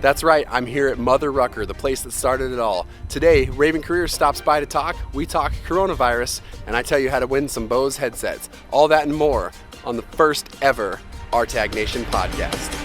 That's right, I'm here at Mother Rucker, the place that started it all. Today, Raven Careers stops by to talk. We talk coronavirus, and I tell you how to win some Bose headsets. All that and more on the first ever RTAG Nation podcast.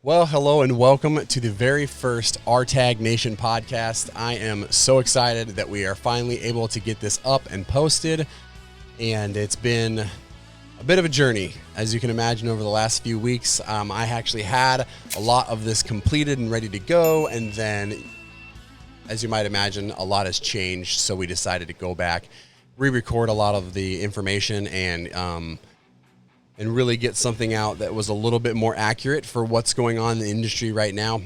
Well, hello and welcome to the very first RTAG Nation podcast. I am so excited that we are finally able to get this up and posted, and it's been a bit of a journey, as you can imagine, over the last few weeks. I actually had a lot of this completed and ready to go, and then, as you might imagine, a lot has changed, so we decided to go back, re-record a lot of the information, and really get something out that was a little bit more accurate for what's going on in the industry right now.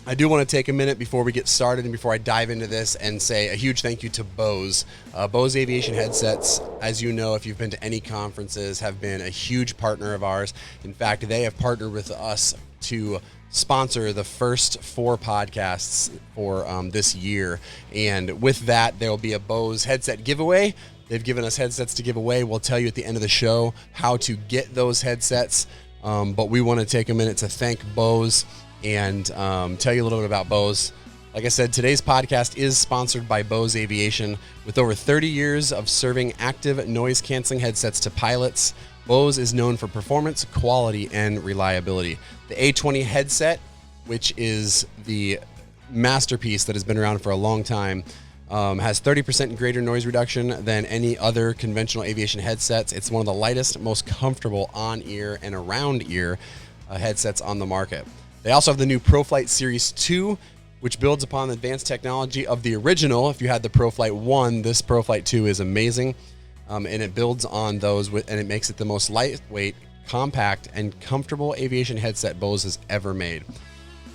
I do want to take a minute before we get started and before I dive into this and say a huge thank you to Bose. Bose Aviation headsets, as you know, if you've been to any conferences, have been a huge partner of ours. In fact, they have partnered with us to sponsor the first 4 podcasts for this year. And with that, there will be a Bose headset giveaway. They've given us headsets to give away. We'll tell you at the end of the show how to get those headsets. But we want to take a minute to thank Bose and tell you a little bit about Bose. Like I said, today's podcast is sponsored by Bose Aviation. With over 30 years of serving active noise-canceling headsets to pilots, Bose is known for performance, quality, and reliability. The A20 headset, which is the masterpiece that has been around for a long time, has 30% greater noise reduction than any other conventional aviation headsets. It's one of the lightest, most comfortable on-ear and around-ear headsets on the market. They also have the new ProFlight Series 2, which builds upon the advanced technology of the original. If you had the ProFlight 1, this ProFlight 2 is amazing, and it builds on those, and it makes it the most lightweight, compact, and comfortable aviation headset Bose has ever made.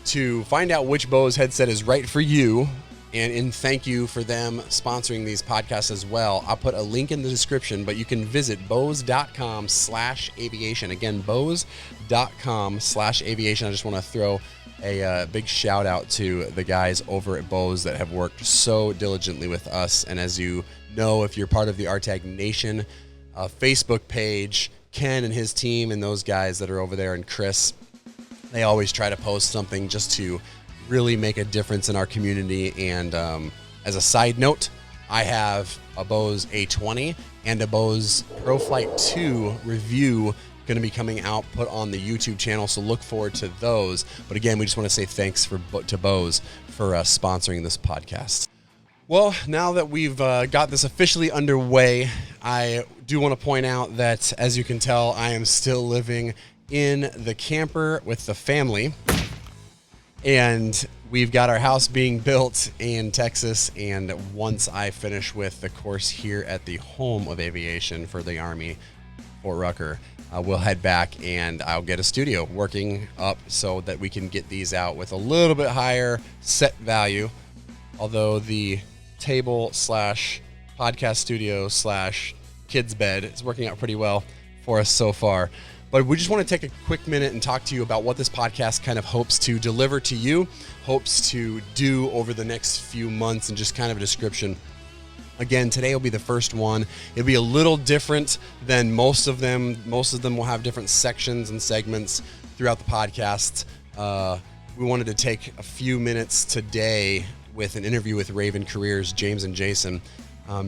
To find out which Bose headset is right for you, and in thank you for them sponsoring these podcasts as well, I'll put a link in the description, but you can visit bose.com/aviation. Again, bose.com/aviation. I just want to throw a big shout out to the guys over at Bose that have worked so diligently with us. And as you know, if you're part of the RTAG Nation Facebook page, Ken and his team and those guys that are over there, and Chris, they always try to post something just to really make a difference in our community. And as a side note, I have a Bose A20 and a Bose ProFlight 2 review going to be coming out, put on the YouTube channel, so look forward to those. But again, we just want to say thanks to Bose for sponsoring this podcast. Well, now that we've got this officially underway, I do want to point out that, as you can tell, I am still living in the camper with the family. And we've got our house being built in Texas, and once I finish with the course here at the home of aviation for the Army, Fort Rucker, we'll head back and I'll get a studio working up so that we can get these out with a little bit higher set value, although the table/podcast studio/kids bed is working out pretty well for us so far. But we just want to take a quick minute and talk to you about what this podcast kind of hopes to deliver to you, hopes to do over the next few months, and just kind of a description. Again, today will be the first one. It'll be a little different than most of them. Most of them will have different sections and segments throughout the podcast. We wanted to take a few minutes today with an interview with Raven Careers, James and Jason,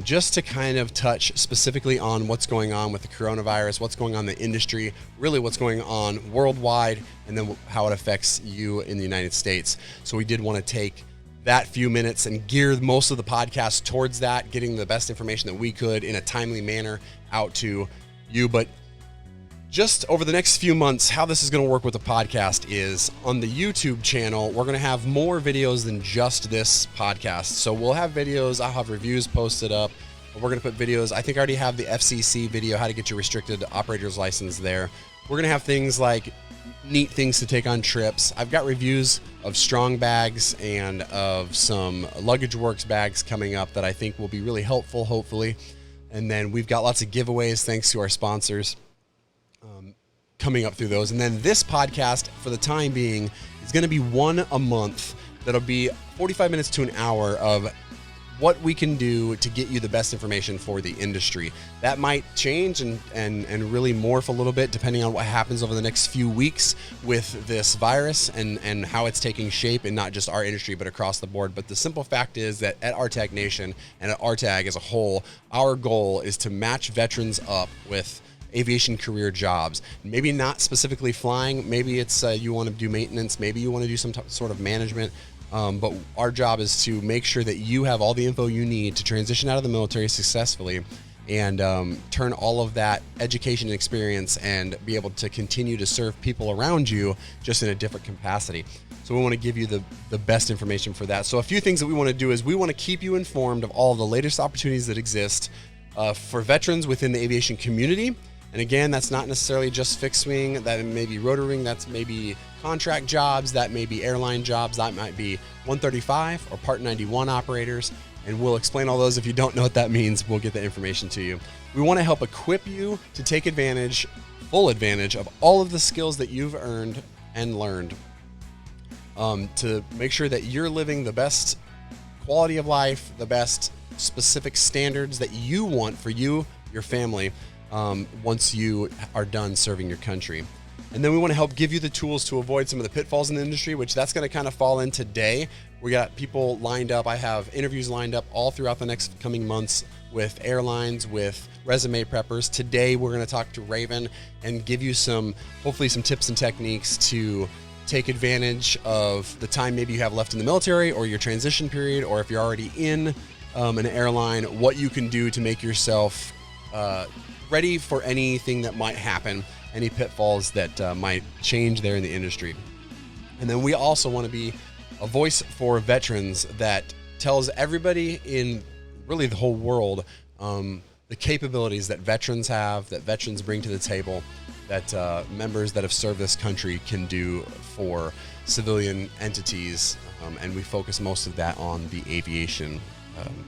just to kind of touch specifically on what's going on with the coronavirus, what's going on in the industry, really what's going on worldwide, and then how it affects you in the United States. So we did want to take that few minutes and gear most of the podcast towards that, getting the best information that we could in a timely manner out to you. But just over the next few months, how this is going to work with the podcast is on the YouTube channel, we're going to have more videos than just this podcast. So we'll have videos, I'll have reviews posted up, We're going to put videos. I think I already have the FCC video, how to get your restricted operator's license there. We're going to have things like neat things to take on trips. I've got reviews of Strong bags and of some Luggage Works bags coming up that I think will be really helpful, hopefully. And then we've got lots of giveaways thanks to our sponsors coming up through those. And then this podcast, for the time being, is going to be one a month. That'll be 45 minutes to an hour of what we can do to get you the best information for the industry. That might change and really morph a little bit depending on what happens over the next few weeks with this virus and how it's taking shape in not just our industry, but across the board. But the simple fact is that at RTAG Nation and at RTAG as a whole, our goal is to match veterans up with aviation career jobs. Maybe not specifically flying. Maybe it's you want to do maintenance. Maybe you want to do some sort of management. But our job is to make sure that you have all the info you need to transition out of the military successfully and turn all of that education and experience and be able to continue to serve people around you just in a different capacity. So we want to give you the best information for that. So a few things that we want to do is we want to keep you informed of all of the latest opportunities that exist for veterans within the aviation community. And again, that's not necessarily just fixed wing, that may be rotor wing, that's maybe contract jobs, that may be airline jobs, that might be 135 or Part 91 operators. And we'll explain all those. If you don't know what that means, we'll get the information to you. We want to help equip you to take advantage, full advantage of all of the skills that you've earned and learned to make sure that you're living the best quality of life, the best specific standards that you want for you, your family, once you are done serving your country. And then we want to help give you the tools to avoid some of the pitfalls in the industry, which that's going to kind of fall in today. We got people lined up. I have interviews lined up all throughout the next coming months with airlines, with resume preppers. Today, we're going to talk to Raven and give you hopefully some tips and techniques to take advantage of the time maybe you have left in the military or your transition period, or if you're already in an airline, what you can do to make yourself ready for anything that might happen, any pitfalls that might change there in the industry. And then we also want to be a voice for veterans that tells everybody in really the whole world the capabilities that veterans have, that veterans bring to the table, that members that have served this country can do for civilian entities. And we focus most of that on the aviation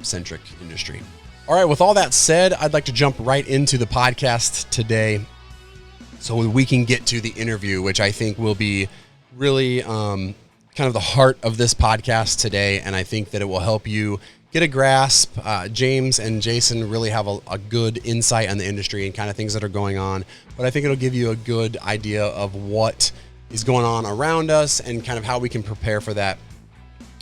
centric industry. All right, with all that said, I'd like to jump right into the podcast today so we can get to the interview, which I think will be really kind of the heart of this podcast today, and I think that it will help you get a grasp. James and Jason really have a good insight on the industry and kind of things that are going on, but I think it'll give you a good idea of what is going on around us and kind of how we can prepare for that.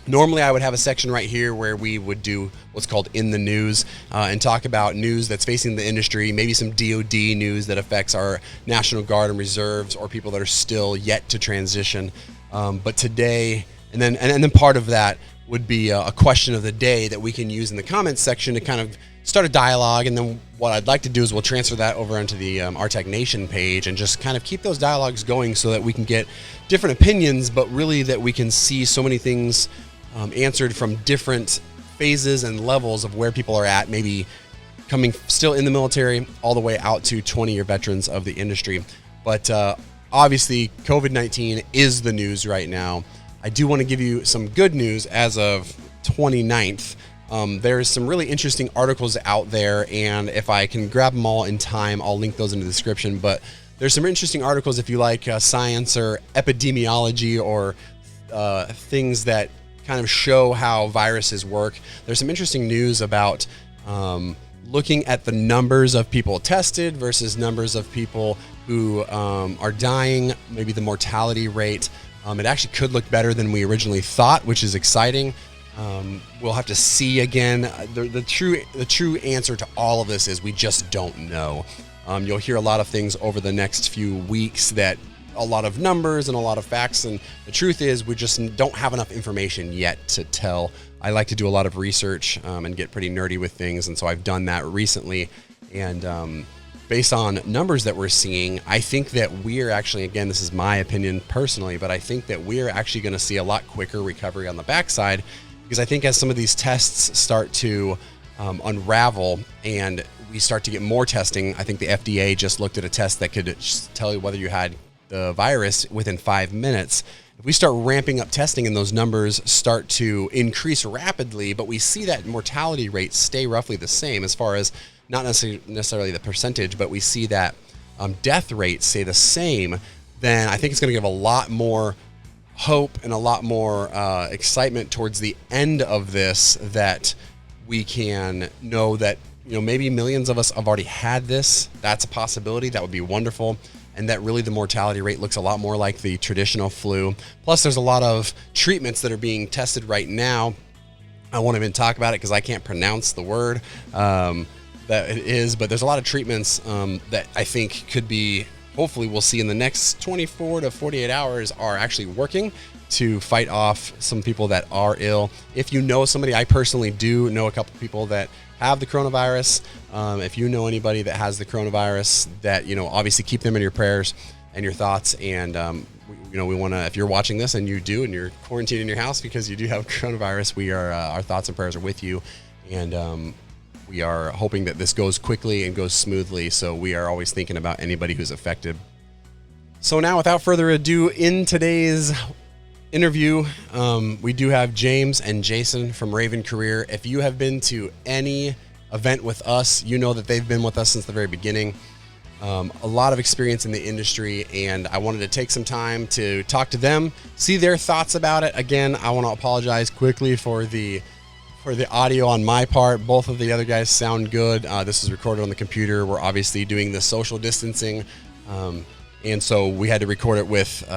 Normally, I would have a section right here where we would do what's called In the News and talk about news that's facing the industry, maybe some DOD news that affects our National Guard and Reserves or people that are still yet to transition. But today, and then part of that would be a question of the day that we can use in the comments section to kind of start a dialogue. And then what I'd like to do is we'll transfer that over onto the RTAG Nation page and just kind of keep those dialogues going so that we can get different opinions, but really that we can see so many things answered from different phases and levels of where people are at, maybe coming still in the military all the way out to 20-year veterans of the industry. But obviously, COVID-19 is the news right now. I do want to give you some good news as of 29th. There's some really interesting articles out there, and if I can grab them all in time, I'll link those in the description. But there's some interesting articles if you like science or epidemiology or things that kind of show how viruses work. There's some interesting news about looking at the numbers of people tested versus numbers of people who are dying, maybe the mortality rate. It actually could look better than we originally thought, which is exciting. We'll have to see again. The true answer to all of this is we just don't know. You'll hear a lot of things over the next few weeks that a lot of numbers and a lot of facts, and the truth is we just don't have enough information yet to tell. I like to do a lot of research and get pretty nerdy with things, and so I've done that recently. And based on numbers that we're seeing, I think that we're actually, again, this is my opinion personally, but I think that we're actually going to see a lot quicker recovery on the backside, because I think as some of these tests start to unravel and we start to get more testing. I think the FDA just looked at a test that could tell you whether you had the virus within 5 minutes. If we start ramping up testing and those numbers start to increase rapidly, but we see that mortality rate stay roughly the same as far as not necessarily the percentage, but we see that death rate stay the same, then I think it's going to give a lot more hope and a lot more excitement towards the end of this, that we can know that, maybe millions of us have already had this. That's a possibility. That would be wonderful. And that really the mortality rate looks a lot more like the traditional flu. Plus, there's a lot of treatments that are being tested right now. I won't even talk about it because I can't pronounce the word that it is, but there's a lot of treatments that I think could be, hopefully we'll see in the next 24 to 48 hours are actually working to fight off some people that are ill. If you know somebody, I personally do know a couple people that have the coronavirus. If you know anybody that has the coronavirus, that, obviously keep them in your prayers and your thoughts. And, we want to, if you're watching this and you do, and you're quarantined in your house because you do have coronavirus, we are, our thoughts and prayers are with you. And we are hoping that this goes quickly and goes smoothly. So we are always thinking about anybody who's affected. So now, without further ado, in today's interview, we do have James and Jason from Raven Career. If you have been to any event with us, you know that they've been with us since the very beginning. A lot of experience in the industry, and I wanted to take some time to talk to them, see their thoughts about it. Again, I want to apologize quickly for the audio on my part. Both of the other guys sound good. This is recorded on the computer. We're obviously doing the social distancing, and so we had to record it with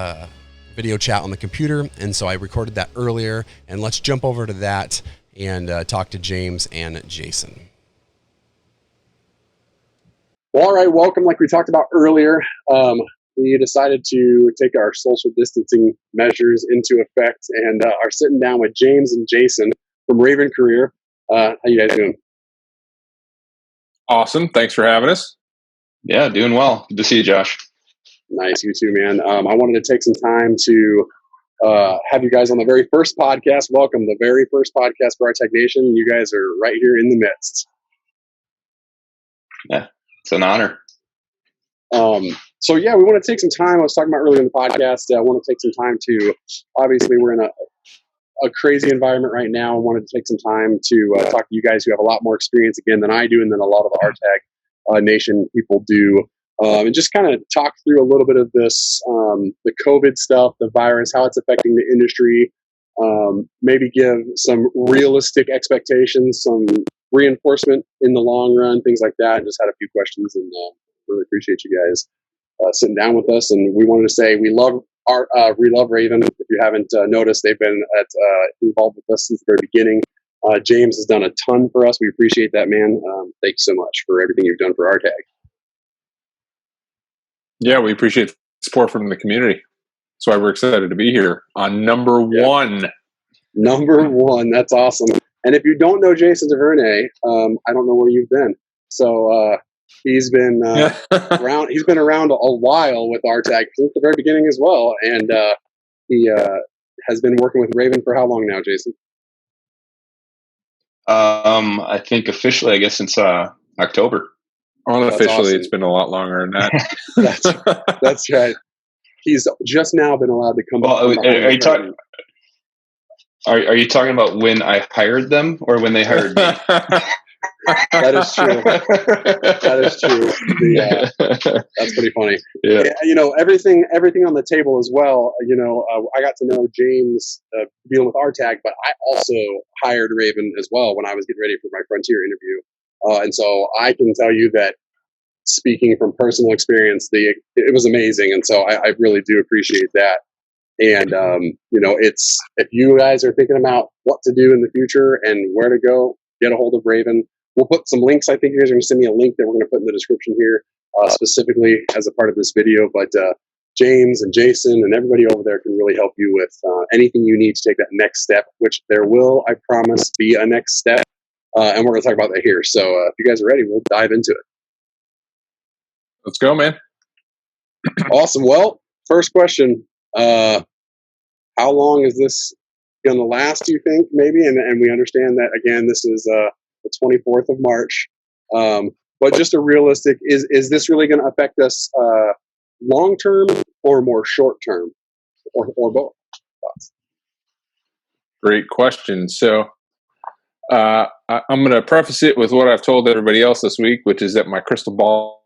video chat on the computer, and so I recorded that earlier. And let's jump over to that and talk to James and Jason. Well, all right, welcome. Like we talked about earlier, we decided to take our social distancing measures into effect and are sitting down with James and Jason from Raven Career. How you guys doing? Awesome. Thanks for having us. Yeah, doing well. Good to see you, Josh. Nice, you too, man. I wanted to take some time to have you guys on the very first podcast. Welcome, the very first podcast for RTAG Nation. You guys are right here in the midst. Yeah, it's an honor. So yeah, we want to take some time. I was talking about earlier in the podcast. I want to take some time to, obviously we're in a crazy environment right now. I wanted to take some time to talk to you guys who have a lot more experience again than I do, and than a lot of the RTAG Nation people do. And just kind of talk through a little bit of this, the COVID stuff, the virus, how it's affecting the industry, maybe give some realistic expectations, some reinforcement in the long run, things like that. And just had a few questions, and really appreciate you guys sitting down with us. And we wanted to say we love Raven. If you haven't noticed, they've been involved with us since the very beginning. James has done a ton for us. We appreciate that, man. Thank you so much for everything you've done for RTAG. Yeah, we appreciate the support from the community. That's why we're excited to be here on number one. Number one. That's awesome. And if you don't know Jason DeVernay, I don't know where you've been. So he's been around. He's been around a while with RTAG since the very beginning as well. And he has been working with Raven for how long now, Jason? I think officially, I guess, since October. Unofficially, awesome. It's been a lot longer than that. That's right. He's just now been allowed to come. Well, are you talking about when I hired them or when they hired me? That is true. That is true. That's pretty funny. Yeah. Everything on the table as well. I got to know James dealing with RTAG, but I also hired Raven as well when I was getting ready for my Frontier interview. And so I can tell you that, speaking from personal experience, it was amazing. And so I really do appreciate that. And, it's, if you guys are thinking about what to do in the future and where to go, get a hold of Raven. We'll put some links. I think you guys are going to send me a link that we're going to put in the description here, specifically as a part of this video. But James and Jason and everybody over there can really help you with anything you need to take that next step, which there will, I promise, be a next step. And we're going to talk about that here. So if you guys are ready, we'll dive into it. Let's go, man. Awesome. Well, first question. How long is this going to last, do you think, maybe? And we understand that, again, this is the 24th of March. But just a realistic, is this really going to affect us long term or more short term, or both? Thoughts? Great question. So I'm going to preface it with what I've told everybody else this week, which is that my crystal ball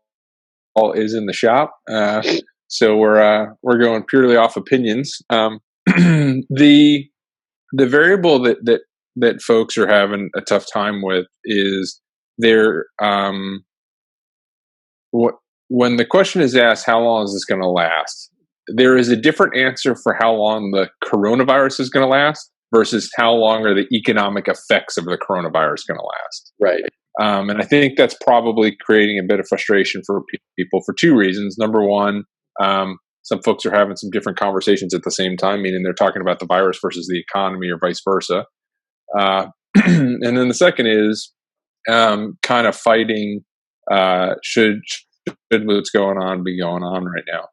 is in the shop. So we're going purely off opinions. The variable that folks are having a tough time with is their when the question is asked, how long is this going to last? There is a different answer for how long the coronavirus is going to last versus how long are the economic effects of the coronavirus going to last. Right. And I think that's probably creating a bit of frustration for people for two reasons. Number one, some folks are having some different conversations at the same time, meaning they're talking about the virus versus the economy or vice versa. And then the second is kind of fighting should what's going on be going on right now.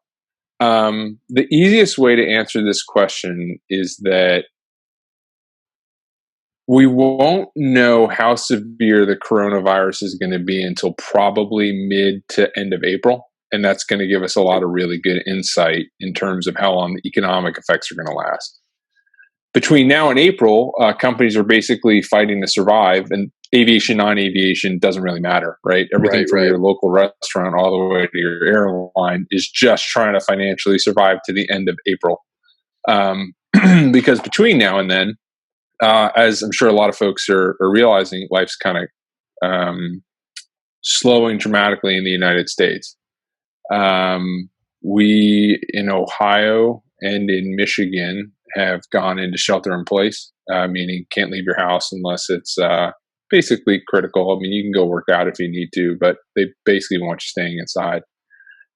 The easiest way to answer this question is that we won't know how severe the coronavirus is going to be until probably mid to end of April. And that's going to give us a lot of really good insight in terms of how long the economic effects are going to last. Between now and April, companies are basically fighting to survive, and aviation, non-aviation doesn't really matter, right? Everything from your local restaurant all the way to your airline is just trying to financially survive to the end of April. Because between now and then, as I'm sure a lot of folks are realizing, life's kind of slowing dramatically in the United States. We in Ohio and in Michigan have gone into shelter in place, meaning can't leave your house unless it's basically critical. I mean, you can go work out if you need to, but they basically want you staying inside.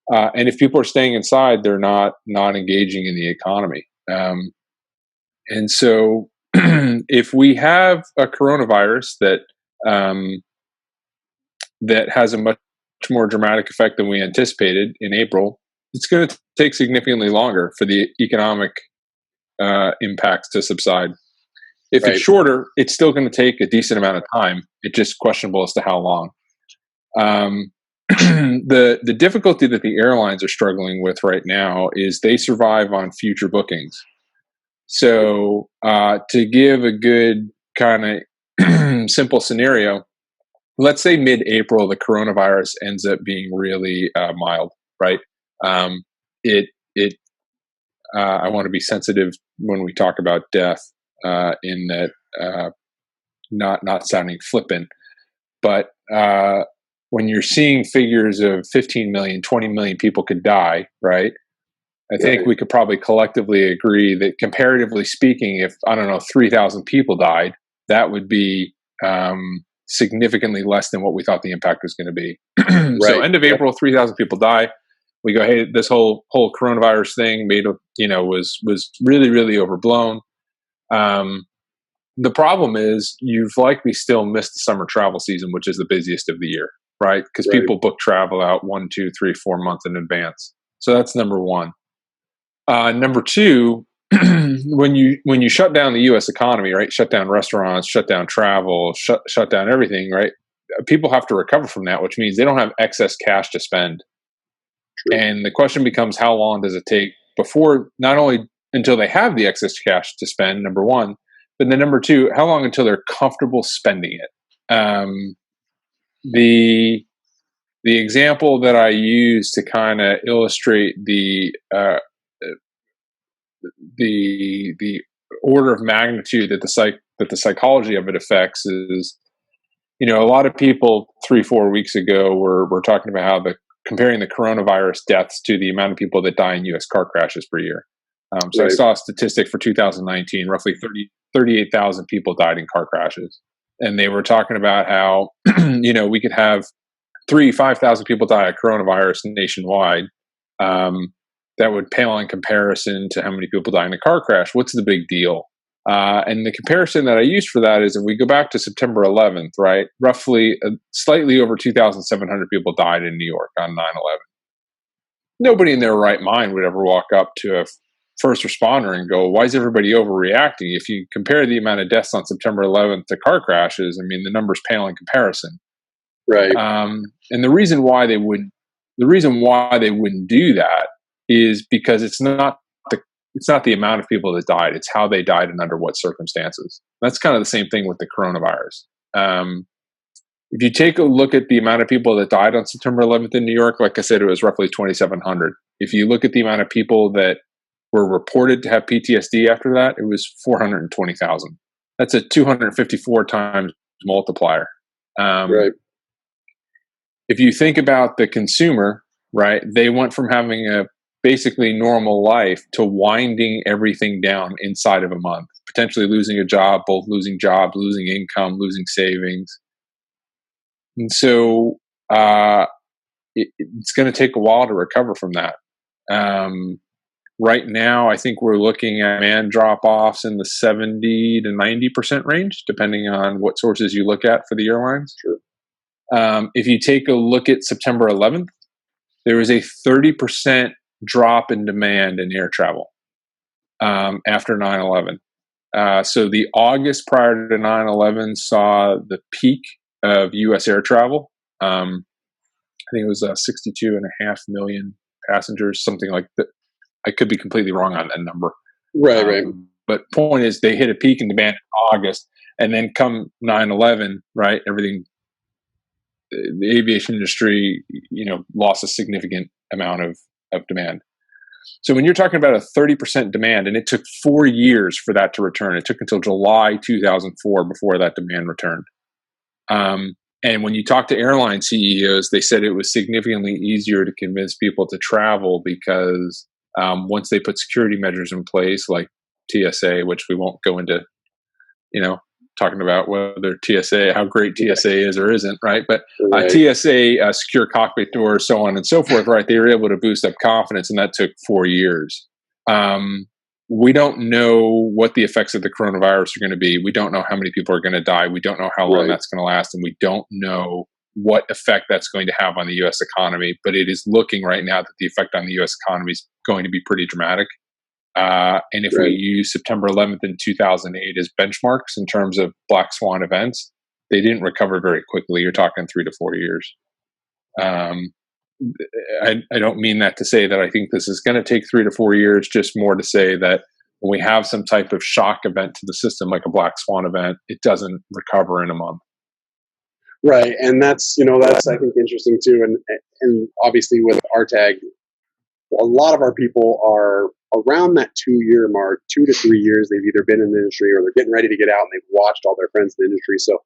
And if people are staying inside, they're not engaging in the economy. And so if we have a coronavirus that has a much more dramatic effect than we anticipated in April, it's going to take significantly longer for the economic impacts to subside. If it's shorter, it's still going to take a decent amount of time. It's just questionable as to how long. The difficulty that the airlines are struggling with right now is they survive on future bookings. So to give a good kind of simple scenario, let's say mid-April, the coronavirus ends up being really mild, right? I want to be sensitive when we talk about death, in that not sounding flippant, but when you're seeing figures of 15 million, 20 million people could die, right? I think we could probably collectively agree that comparatively speaking, if, 3,000 people died, that would be significantly less than what we thought the impact was going to be. So end of April, 3,000 people die. We go, hey, this whole coronavirus thing was really, really overblown. The problem is you've likely still missed the summer travel season, which is the busiest of the year, right? Because people book travel out 1, 2, 3, 4 months in advance. So that's number one. Number two, when you shut down the U.S. economy, right? Shut down restaurants, shut down travel, shut down everything, right? People have to recover from that, which means they don't have excess cash to spend. True. And the question becomes, how long does it take before, not only until they have the excess cash to spend, number one, but then number two, how long until they're comfortable spending it? The example that I use to kind of illustrate the order of magnitude that the psychology of it affects is, a lot of people 3-4 weeks ago were talking about how comparing the coronavirus deaths to the amount of people that die in U.S. car crashes per year. So I saw a statistic for 2019, roughly 38,000 people died in car crashes. And they were talking about how, we could have 5,000 people die of coronavirus nationwide. That would pale in comparison to how many people die in a car crash. What's the big deal? And the comparison that I used for that is if we go back to September 11th, right? Roughly slightly over 2,700 people died in New York on 9/11. Nobody in their right mind would ever walk up to first responder and go, why is everybody overreacting? If you compare the amount of deaths on September 11th to car crashes, I mean, the numbers pale in comparison. Right. And the reason why they wouldn't do that is because it's not the amount of people that died; it's how they died and under what circumstances. That's kind of the same thing with the coronavirus. If you take a look at the amount of people that died on September 11th in New York, like I said, it was roughly 2,700. If you look at the amount of people that were reported to have PTSD after that, it was 420,000. That's a 254 times multiplier. Right. If you think about the consumer, right, they went from having a basically normal life to winding everything down inside of a month, potentially losing a job, both losing jobs, losing income, losing savings. And so it's going to take a while to recover from that. Right now, I think we're looking at demand drop-offs in the 70 to 90% range, depending on what sources you look at for the airlines. Sure. If you take a look at September 11th, there was a 30% drop in demand in air travel after 9/11. So the August prior to 9/11 saw the peak of U.S. air travel. I think it was 62.5 million passengers, something like that. I could be completely wrong on that number. Right, right. But point is, they hit a peak in demand in August, and then come 9/11, right? Everything, the aviation industry, lost a significant amount of demand. So when you're talking about a 30% demand, and it took 4 years for that to return, it took until July 2004 before that demand returned. And when you talk to airline CEOs, they said it was significantly easier to convince people to travel because once they put security measures in place like TSA, which we won't go into, talking about whether TSA, how great TSA is or isn't, right? But TSA, secure cockpit doors, so on and so forth, right? They were able to boost up confidence, and that took 4 years. We don't know what the effects of the coronavirus are going to be. We don't know how many people are going to die. We don't know how long that's going to last, and we don't know what effect that's going to have on the U.S. economy. But it is looking right now that the effect on the U.S. economy is going to be pretty dramatic. And if we use September 11th in 2008 as benchmarks in terms of black swan events, they didn't recover very quickly. You're talking 3 to 4 years. I don't mean that to say that I think this is going to take 3 to 4 years, just more to say that when we have some type of shock event to the system, like a black swan event, it doesn't recover in a month. Right. And that's I think interesting too. And obviously with RTAG, a lot of our people are around that 2-year mark, 2 to 3 years. They've either been in the industry or they're getting ready to get out, and they've watched all their friends in the industry. So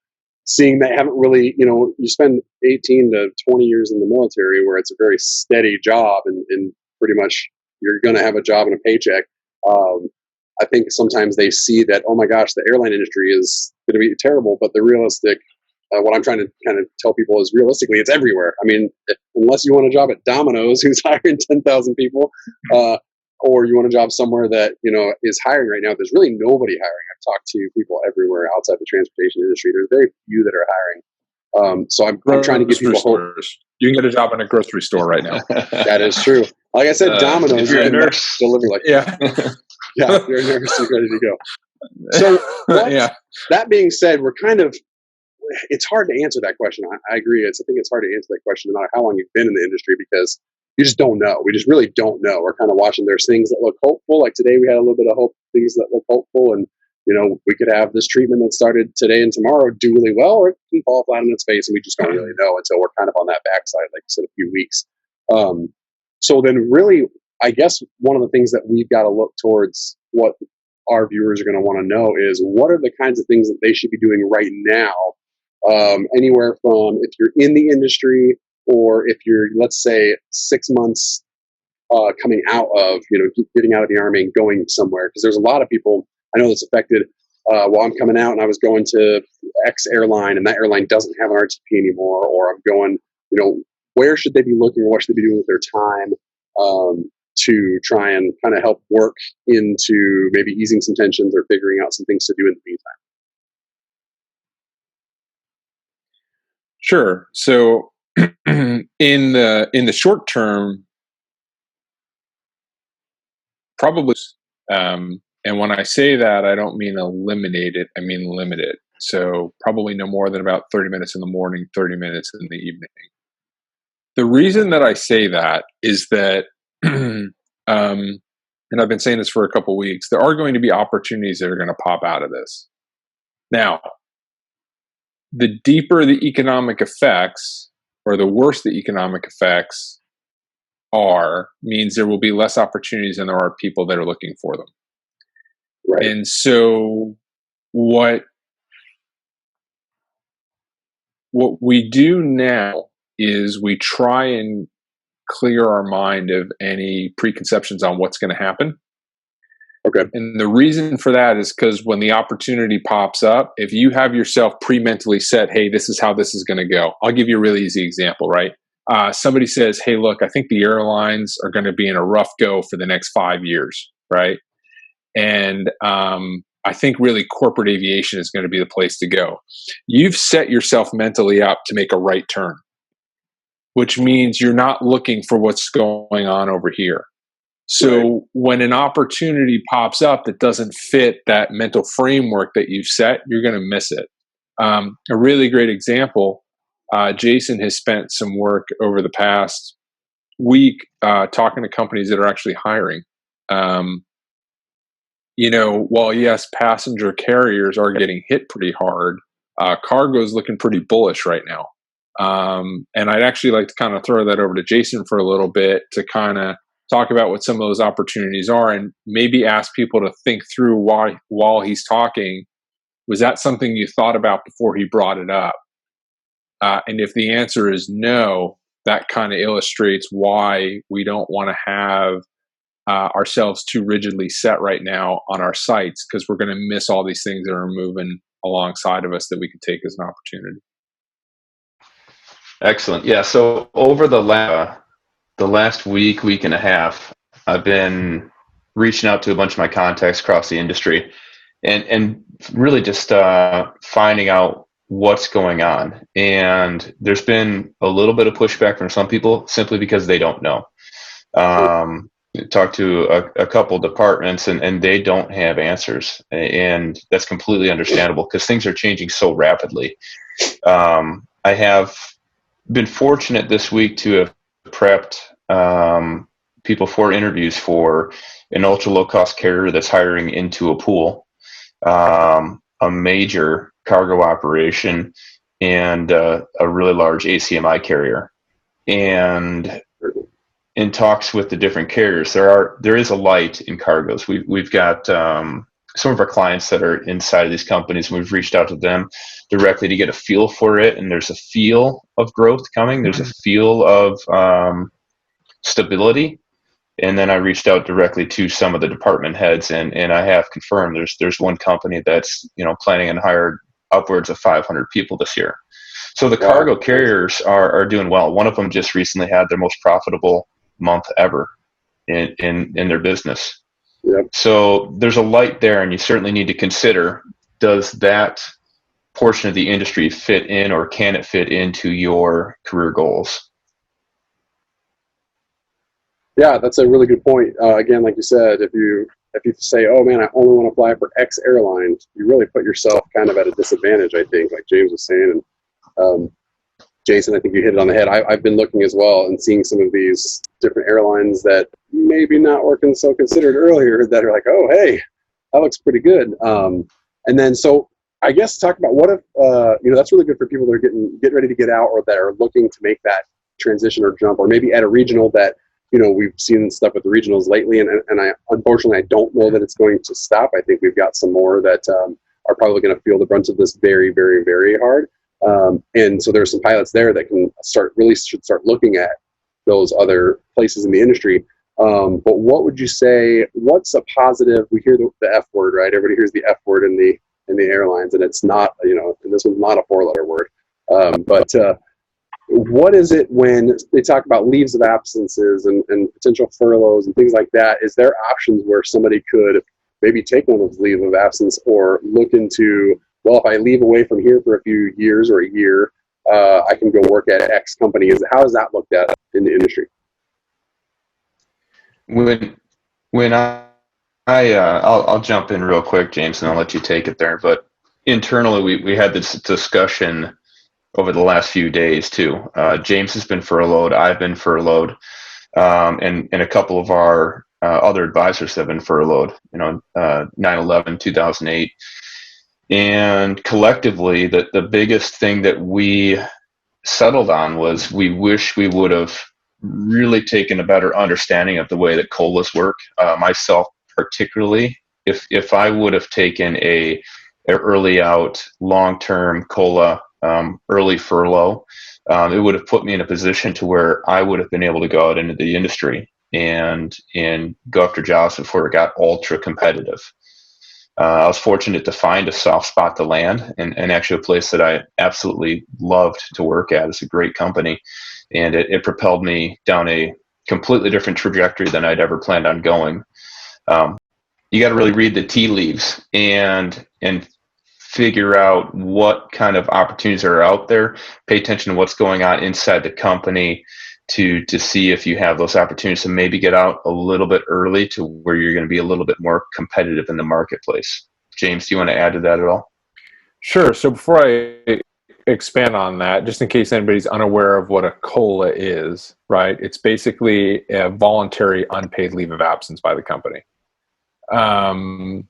seeing they haven't really, you spend 18 to 20 years in the military where it's a very steady job and pretty much you're going to have a job and a paycheck. I think sometimes they see that, oh my gosh, the airline industry is going to be terrible, but the realistic, what I'm trying to kind of tell people is realistically, it's everywhere. I mean, unless you want a job at Domino's, who's hiring 10,000 people, or you want a job somewhere that, is hiring right now, there's really nobody hiring. I've talked to people everywhere outside the transportation industry. There's very few that are hiring. So I'm trying to give people hope. You can get a job in a grocery store right now. That is true. Like I said, Domino's, if you're a nurse, deliver like yeah. Yeah, if you're a nurse, you're ready to go. So that being said, it's hard to answer that question. I agree. I think it's hard to answer that question no matter how long you've been in the industry because you just don't know. We just really don't know. We're kind of watching. There's things that look hopeful. Like today we had a little bit of hope, things that look hopeful. And, we could have this treatment that started today and tomorrow do really well, or it can fall flat on its face. And we just don't really know until we're kind of on that backside, like you said, a few weeks. So then really, I guess one of the things that we've got to look towards what our viewers are going to want to know is what are the kinds of things that they should be doing right now. Anywhere from if you're in the industry or if you're, let's say, 6 months coming out of, getting out of the Army and going somewhere. Because there's a lot of people I know that's affected while I'm coming out and I was going to X airline and that airline doesn't have an RTP anymore, or I'm going, where should they be looking or what should they be doing with their time to try and kind of help work into maybe easing some tensions or figuring out some things to do in the meantime. Sure. So in the short term, Probably. And when I say that, I don't mean eliminate it. I mean limit it. So probably no more than about 30 minutes in the morning, 30 minutes in the evening. The reason that I say that is that, and I've been saying this for a couple of weeks, there are going to be opportunities that are going to pop out of this. Now, the deeper the economic effects, or the worse the economic effects are, means there will be less opportunities than there are people that are looking for them. Right. And so what we do now is we try and clear our mind of any preconceptions on what's going to happen. Okay. And the reason for that is because when the opportunity pops up, if you have yourself pre-mentally set, hey, this is how this is going to go. I'll give you a really easy example, right? Somebody says, hey, look, I think the airlines are going to be in a rough go for the next 5 years, right? And I think really corporate aviation is going to be the place to go. You've set yourself mentally up to make a right turn, which means you're not looking for what's going on over here. So right. When an opportunity pops up that doesn't fit that mental framework that you've set, you're going to miss it. A really great example, Jason has spent some work over the past week talking to companies that are actually hiring. While yes, passenger carriers are getting hit pretty hard, cargo is looking pretty bullish right now. And I'd actually like to kind of throw that over to Jason for a little bit to kind of talk about what some of those opportunities are, and maybe ask people to think through why, while he's talking, was that something you thought about before he brought it up? And if the answer is no, that kind of illustrates why we don't want to have ourselves too rigidly set right now on our sites, because we're going to miss all these things that are moving alongside of us that we could take as an opportunity. Excellent. Yeah. So over the last week and a half, I've been reaching out to a bunch of my contacts across the industry and really just finding out what's going on. And there's been a little bit of pushback from some people simply because they don't know. Talk to a couple departments and they don't have answers, and that's completely understandable because things are changing so rapidly. I have been fortunate this week to have prepped people for interviews for an ultra low cost carrier that's hiring into a pool, a major cargo operation, and a really large ACMI carrier. And in talks with the different carriers, there is a light in cargoes. We've got some of our clients that are inside of these companies, and we've reached out to them directly to get a feel for it. And there's a feel of growth coming. There's a feel of stability. And then I reached out directly to some of the department heads, and I have confirmed there's one company that's planning on hire upwards of 500 people this year. So the cargo carriers are doing well. One of them just recently had their most profitable month ever in their business. Yep. So there's a light there, and you certainly need to consider, does that portion of the industry fit in, or can it fit into your career goals? Yeah, that's a really good point. Again, like you said, if you say, oh man, I only want to fly for X airline, you really put yourself kind of at a disadvantage, I think, like James was saying. And Jason, I think you hit it on the head. I've been looking as well and seeing some of these different airlines that maybe not working so considered earlier that are like, oh, hey, that looks pretty good. And then, so I guess talk about what if, that's really good for people that are getting ready to get out, or that are looking to make that transition or jump, or maybe at a regional that, we've seen stuff with the regionals lately. And I, unfortunately, I don't know that it's going to stop. I think we've got some more that are probably going to feel the brunt of this very, very, very hard. And so there's some pilots there that should start looking at those other places in the industry. But what would you say, what's a positive? We hear the F word, right? Everybody hears the F word in the airlines, and it's not, and this one's not a 4-letter word. But what is it when they talk about leaves of absences and potential furloughs and things like that? Is there options where somebody could maybe take one of those leave of absence, or look into, well, if I leave away from here for a few years or a year, I can go work at X company? How is that looked at in the industry? When I'll jump in real quick, James, and I'll let you take it there. But internally, we had this discussion over the last few days too. James has been furloughed. I've been furloughed, and a couple of our other advisors have been furloughed. 9/11, 2008, and collectively, the biggest thing that we settled on was we wish we would have really taken a better understanding of the way that COLAs work. Myself particularly, if I would have taken a early out long-term COLA, early furlough, it would have put me in a position to where I would have been able to go out into the industry and go after jobs before it got ultra competitive. I was fortunate to find a soft spot to land, and actually a place that I absolutely loved to work at. It's a great company, and it propelled me down a completely different trajectory than I'd ever planned on going. You got to really read the tea leaves and figure out what kind of opportunities are out there. Pay attention to what's going on inside the company to see if you have those opportunities to maybe get out a little bit early to where you're going to be a little bit more competitive in the marketplace. James, do you want to add to that at all? Sure. So before I expand on that, just in case anybody's unaware of what a COLA is, right? It's basically a voluntary unpaid leave of absence by the company. One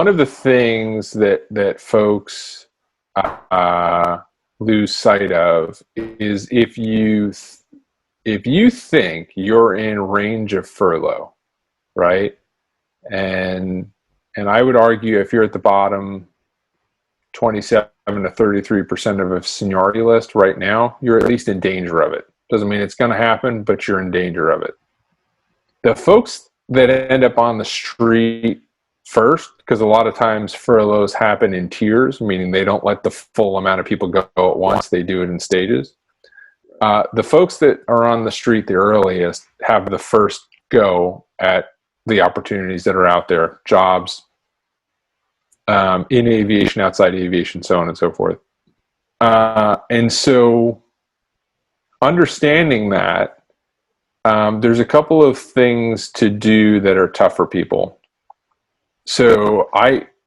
of the things that folks lose sight of is if you think you're in range of furlough, right? And I would argue if you're at the bottom 27 to 33% of a seniority list right now, you're at least in danger of it. Doesn't mean it's going to happen, but you're in danger of it. The folks that end up on the street first, because a lot of times furloughs happen in tiers, meaning they don't let the full amount of people go at once. They do it in stages. The folks that are on the street the earliest have the first go at the opportunities that are out there, jobs, in aviation, outside aviation, so on and so forth. And so understanding that, there's a couple of things to do that are tough for people. So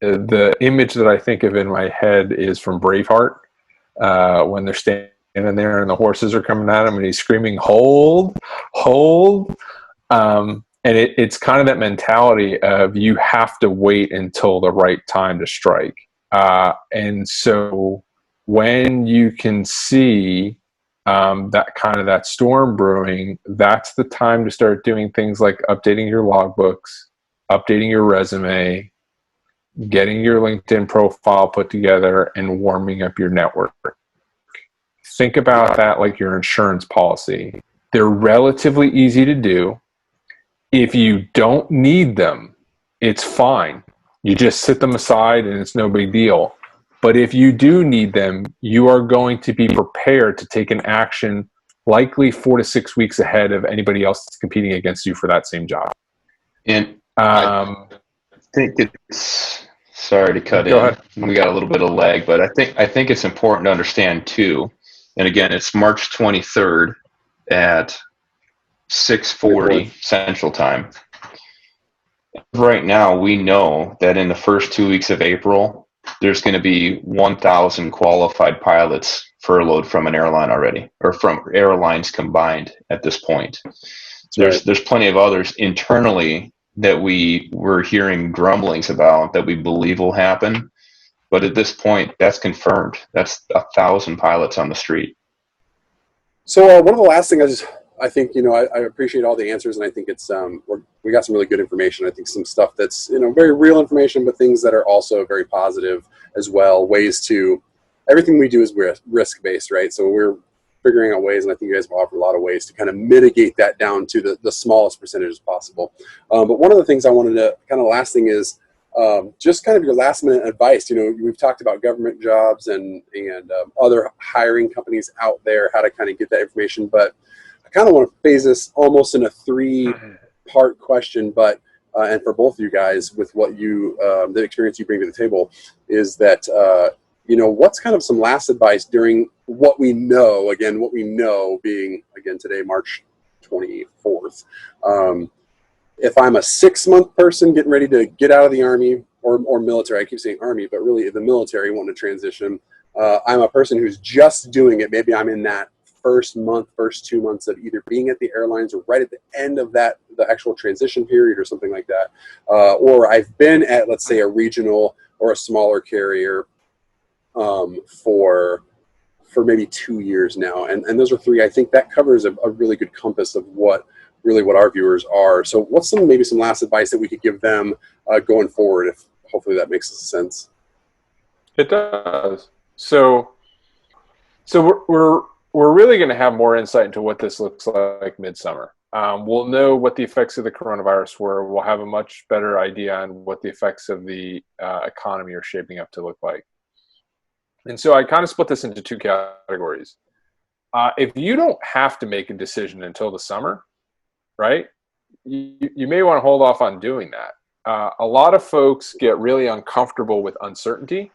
the image that I think of in my head is from Braveheart, when they're standing there and the horses are coming at him and he's screaming, "Hold, hold." And it's kind of that mentality of you have to wait until the right time to strike. And so when you can see that storm brewing, that's the time to start doing things like updating your logbooks, updating your resume, getting your LinkedIn profile put together, and warming up your network. Think about that like your insurance policy. They're relatively easy to do. If you don't need them, it's fine. You just sit them aside and it's no big deal. But if you do need them, you are going to be prepared to take an action likely 4 to 6 weeks ahead of anybody else that's competing against you for that same job. And I think it's, sorry to cut in. Ahead. We got a little bit of lag, but I think it's important to understand too. And again, it's March 23rd at 6:40 Central Time. Right now, we know that in the first 2 weeks of April, there's going to be 1,000 qualified pilots furloughed from an airline already, or from airlines combined at this point. There's plenty of others internally that we were hearing grumblings about that we believe will happen. But at this point, that's confirmed. That's 1,000 pilots on the street. So one of the last things I think, I appreciate all the answers, and I think it's we got some really good information. I think some stuff that's very real information, but things that are also very positive as well. Everything we do is risk based, right? So we're figuring out ways, and I think you guys have offered a lot of ways to kind of mitigate that down to the smallest percentages possible. But one of the things I wanted to last thing is just kind of your last minute advice. We've talked about government jobs and other hiring companies out there, how to kind of get that information, but I kind of want to phase this almost in a 3-part question, but and for both of you guys, with what the experience you bring to the table, is that what's kind of some last advice during what we know being today, March 24th, if I'm a 6-month person getting ready to get out of the Army or military, I keep saying Army, but really the military wanting to transition, I'm a person who's just doing it. Maybe I'm in that first 2 months of either being at the airlines or right at the end of the actual transition period or something like that. Or I've been at, let's say, a regional or a smaller carrier for maybe 2 years now. And those are 3. I think that covers a really good compass of what our viewers are. So what's maybe some last advice that we could give them going forward, if hopefully that makes sense? It does. So we're really going to have more insight into what this looks like midsummer. We'll know what the effects of the coronavirus were. We'll have a much better idea on what the effects of the economy are shaping up to look like. And so I kind of split this into 2 categories. If you don't have to make a decision until the summer, right, you may want to hold off on doing that. A lot of folks get really uncomfortable with uncertainty.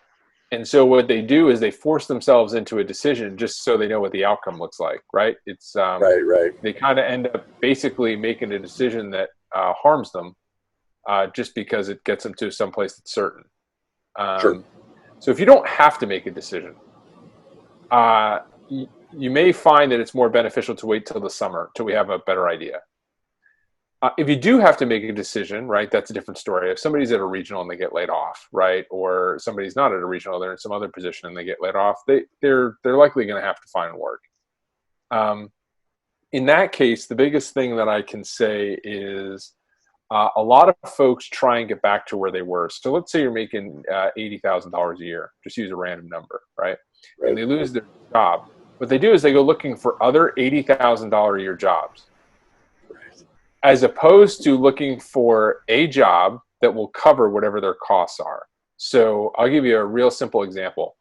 And so what they do is they force themselves into a decision just so they know what the outcome looks like, right? It's right. They kind of end up basically making a decision that harms them just because it gets them to someplace that's certain. Sure. So if you don't have to make a decision, you may find that it's more beneficial to wait till the summer till we have a better idea. If you do have to make a decision, right, that's a different story. If somebody's at a regional and they get laid off, right, or somebody's not at a regional, they're in some other position and they get laid off, they're likely going to have to find work. In that case, the biggest thing that I can say is a lot of folks try and get back to where they were. So let's say you're making $80,000 a year. Just use a random number, right? And they lose their job. What they do is they go looking for other $80,000 a year jobs, as opposed to looking for a job that will cover whatever their costs are. So I'll give you a real simple example.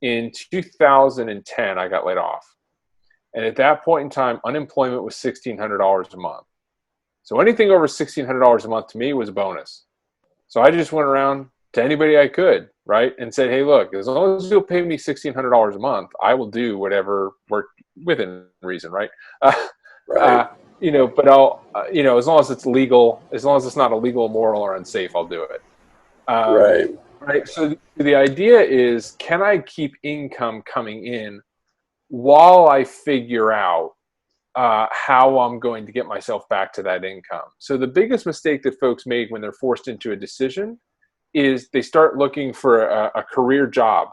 In 2010, I got laid off. And at that point in time, unemployment was $1,600 a month. So anything over $1,600 a month to me was a bonus. So I just went around to anybody I could, right, and said, hey, look, as long as you'll pay me $1,600 a month, I will do whatever work within reason, right? Right. But I'll, as long as it's legal, as long as it's not illegal, immoral, or unsafe, I'll do it. Right. So the idea is, can I keep income coming in while I figure out how I'm going to get myself back to that income? So the biggest mistake that folks make when they're forced into a decision is they start looking for a career job,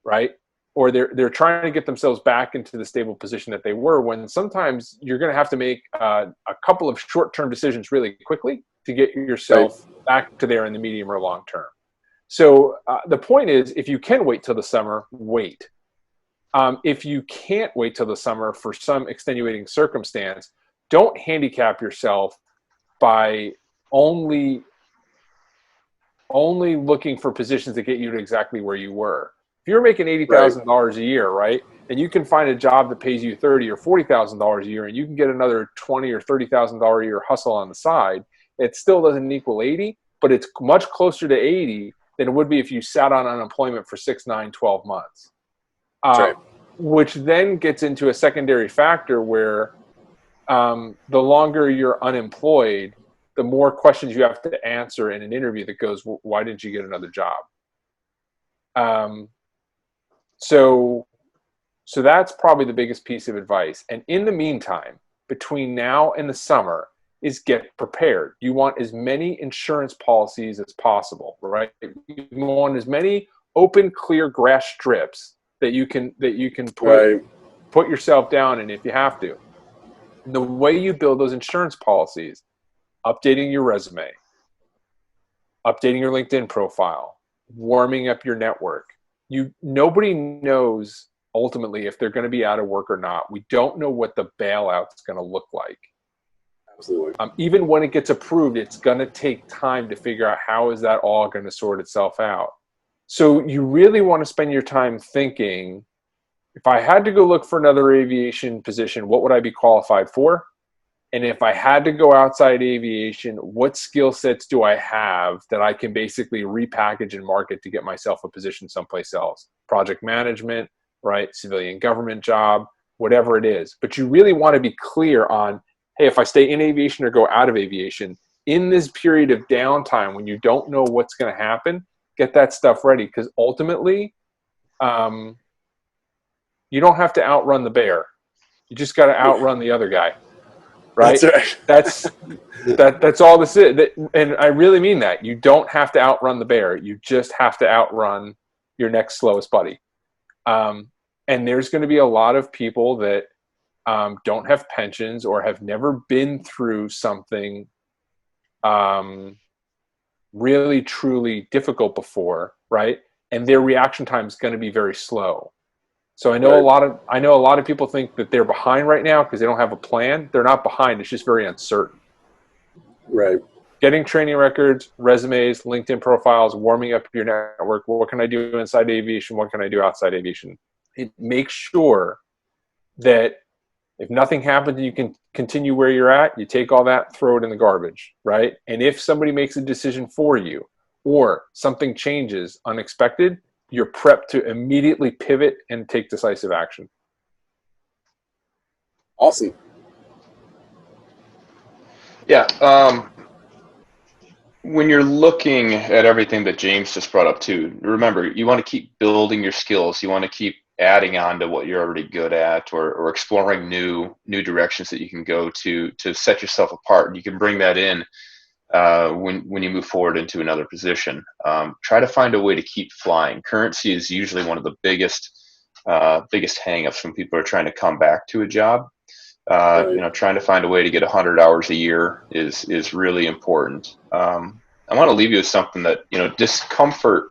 right? Or they're trying to get themselves back into the stable position that they were, when sometimes you're going to have to make a couple of short-term decisions really quickly to get yourself back to there in the medium or long term. So the point is, if you can wait till the summer, wait. If you can't wait till the summer for some extenuating circumstance, don't handicap yourself by only looking for positions that get you to exactly where you were. If you're making $80,000 a year, right, and you can find a job that pays you $30,000 or $40,000 a year, and you can get another $20,000 or $30,000 a year hustle on the side, it still doesn't equal 80, but it's much closer to 80 than it would be if you sat on unemployment for 6, 9, 12 months. Which then gets into a secondary factor where the longer you're unemployed, the more questions you have to answer in an interview that goes, well, why didn't you get another job? So that's probably the biggest piece of advice. And in the meantime, between now and the summer, is get prepared. You want as many insurance policies as possible, right? You want as many open, clear grass strips that you can put yourself down in if you have to. The way you build those insurance policies, updating your resume, updating your LinkedIn profile, warming up your network. Nobody knows ultimately if they're going to be out of work or not. We don't know what the bailout's going to look like. Absolutely. Even when it gets approved, it's going to take time to figure out how is that all going to sort itself out. So you really want to spend your time thinking, if I had to go look for another aviation position, what would I be qualified for? And if I had to go outside aviation, what skill sets do I have that I can basically repackage and market to get myself a position someplace else? Project management, right? Civilian government job, whatever it is. But you really want to be clear on, hey, if I stay in aviation or go out of aviation, in this period of downtime when you don't know what's going to happen, get that stuff ready, because ultimately you don't have to outrun the bear. You just got to outrun the other guy, right? That's right. That's all this is. And I really mean that. You don't have to outrun the bear. You just have to outrun your next slowest buddy. And there's going to be a lot of people that don't have pensions or have never been through something really, truly difficult before, right? And their reaction time is going to be very slow. So I know a lot of people think that they're behind right now because they don't have a plan. They're not behind. It's just very uncertain. Right. Getting training records, resumes, LinkedIn profiles, warming up your network. What can I do inside aviation? What can I do outside aviation? It makes sure that if nothing happens, you can continue where you're at. You take all that, throw it in the garbage, right? And if somebody makes a decision for you or something changes unexpected, you're prepped to immediately pivot and take decisive action. Awesome. Yeah. When you're looking at everything that James just brought up too, remember, you want to keep building your skills. You want to keep adding on to what you're already good at, or exploring new directions that you can go to set yourself apart. And you can bring that in when you move forward into another position. Try to find a way to keep flying. Currency is usually one of the biggest hangups when people are trying to come back to a job. Trying to find a way to get 100 hours a year is really important. I want to leave you with something that, discomfort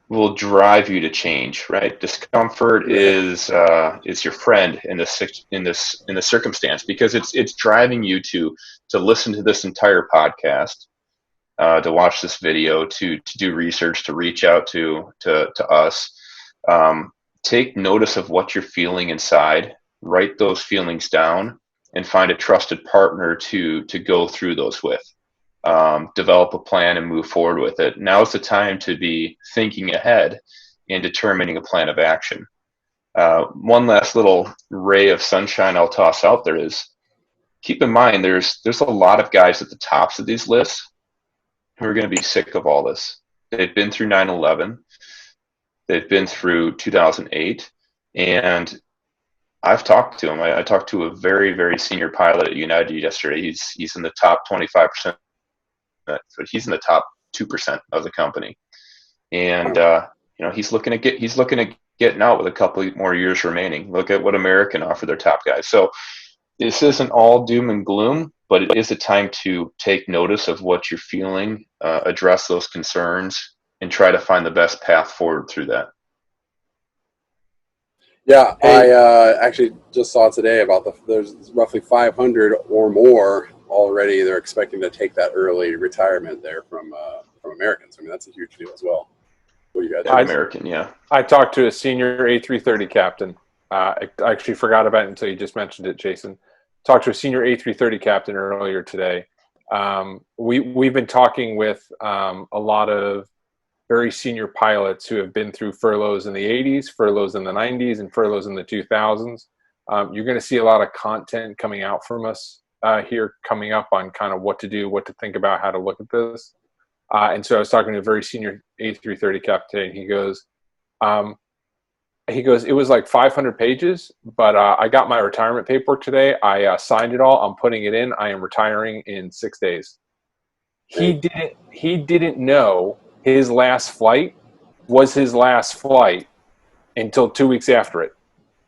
will drive you to change, right? Discomfort is your friend in this circumstance, because it's driving you to listen to this entire podcast, to watch this video, to do research, to reach out to us. Take notice of what you're feeling inside. Write those feelings down and find a trusted partner to go through those with. Develop a plan and move forward with it. Now is the time to be thinking ahead and determining a plan of action. One last little ray of sunshine I'll toss out there is, keep in mind there's a lot of guys at the tops of these lists who are going to be sick of all this. They've been through 9/11. They've been through 2008. And I've talked to him. I talked to a very, very senior pilot at United yesterday. He's in the top 25%, but he's in the top 2% of the company. And he's looking at getting out with a couple more years remaining. Look at what American offered their top guys. So this isn't all doom and gloom, but it is a time to take notice of what you're feeling, address those concerns, and try to find the best path forward through that. Yeah, I actually just saw today about there's roughly 500 or more already. They're expecting to take that early retirement there from Americans. I mean, that's a huge deal as well. What do you guys? American, yeah. I talked to a senior A330 captain. I actually forgot about it until you just mentioned it, Jason. Talked to a senior A330 captain earlier today. We've been talking with a lot of very senior pilots who have been through furloughs in the 80s, furloughs in the 90s, and furloughs in the 2000s. You're going to see a lot of content coming out from us here coming up on kind of what to do, what to think about, how to look at this. And so I was talking to a very senior A330 captain, and he goes, it was like 500 pages, but I got my retirement paperwork today. I signed it all. I'm putting it in. I am retiring in 6 days. He didn't know his last flight was his last flight until 2 weeks after it,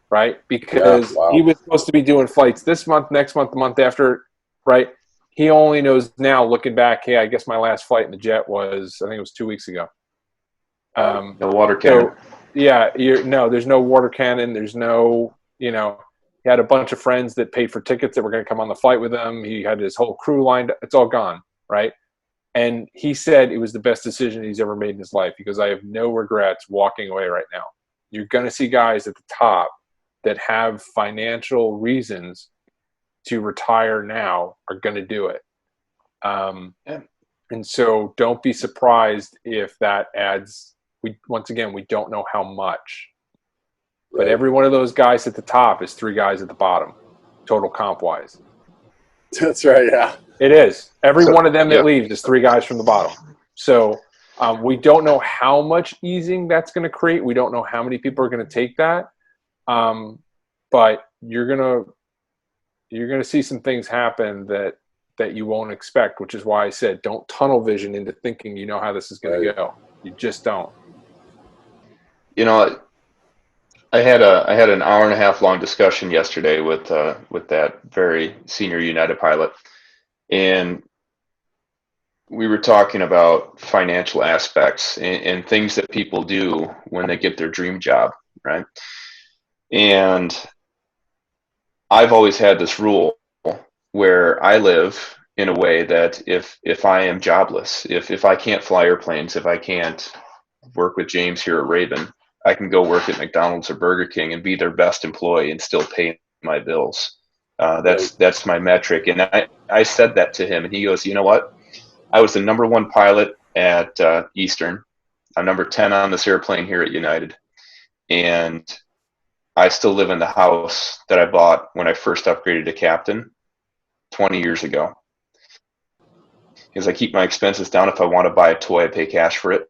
right? Because he was supposed to be doing flights this month, next month, the month after, right? He only knows now, looking back, hey, I guess my last flight in the jet was, I think it was 2 weeks ago. No water cannon. So, yeah, there's no water cannon. There's no, he had a bunch of friends that paid for tickets that were going to come on the flight with him. He had his whole crew lined up. It's all gone, right? And he said it was the best decision he's ever made in his life. He goes, I have no regrets walking away right now. You're going to see guys at the top that have financial reasons to retire now are going to do it. And so don't be surprised if that adds, once again, we don't know how much. But every one of those guys at the top is 3 guys at the bottom, total comp-wise. That's right, yeah. It is. Every one of them that leaves is 3 guys from the bottom. So we don't know how much easing that's going to create. We don't know how many people are going to take that. But you're going to see some things happen that you won't expect, which is why I said don't tunnel vision into thinking you know how this is going to go. You just don't. You know, I had an hour and a half long discussion yesterday with that very senior United pilot, and we were talking about financial aspects and things that people do when they get their dream job, right? And I've always had this rule where I live in a way that if I am jobless, if I can't fly airplanes, if I can't work with James here at Raven, I can go work at McDonald's or Burger King and be their best employee and still pay my bills. That's my metric. And I said that to him, and he goes, you know what? I was the number 1 pilot at Eastern. I'm number 10 on this airplane here at United. And I still live in the house that I bought when I first upgraded to captain 20 years ago. Because I keep my expenses down. If I want to buy a toy, I pay cash for it.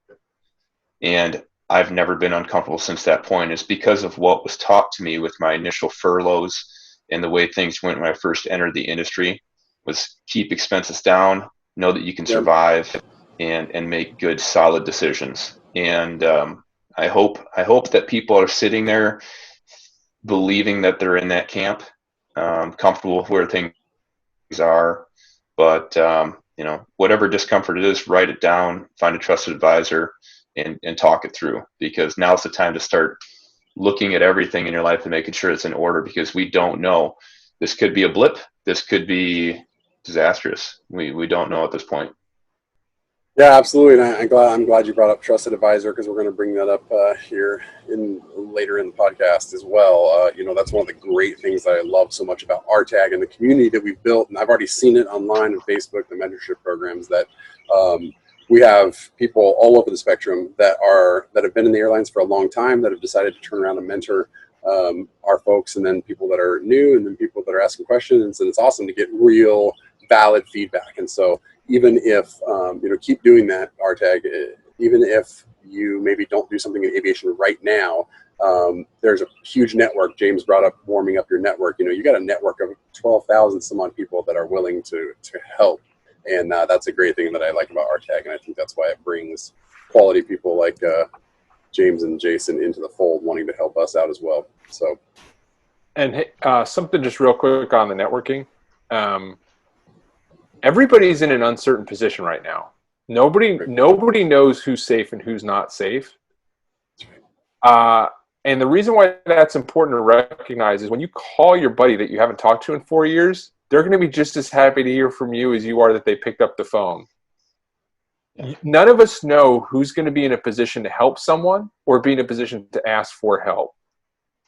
And I've never been uncomfortable since that point. It's because of what was taught to me with my initial furloughs and the way things went when I first entered the industry was keep expenses down, know that you can survive, and make good, solid decisions. And I hope that people are sitting there believing that they're in that camp, comfortable with where things are. But whatever discomfort it is, write it down, find a trusted advisor, and talk it through, because now's the time to start looking at everything in your life and making sure it's in order, because we don't know. This could be a blip. This could be disastrous. We don't know at this point. Yeah, absolutely. And I'm glad you brought up trusted advisor, because we're going to bring that up here later in the podcast as well. That's one of the great things that I love so much about RTAG and the community that we've built. And I've already seen it online on Facebook, the mentorship programs that we have people all over the spectrum that have been in the airlines for a long time, that have decided to turn around and mentor our folks, and then people that are new, and then people that are asking questions. And it's awesome to get real valid feedback. And so even if, keep doing that, RTAG, even if you maybe don't do something in aviation right now, there's a huge network. James brought up warming up your network. You got a network of 12,000 some odd people that are willing to help. And that's a great thing that I like about RTAG. And I think that's why it brings quality people like James and Jason into the fold, wanting to help us out as well. So, and hey, something just real quick on the networking. Everybody's in an uncertain position right now. Nobody knows who's safe and who's not safe. And the reason why that's important to recognize is when you call your buddy that you haven't talked to in 4 years, they're going to be just as happy to hear from you as you are that they picked up the phone. None of us know who's going to be in a position to help someone or be in a position to ask for help.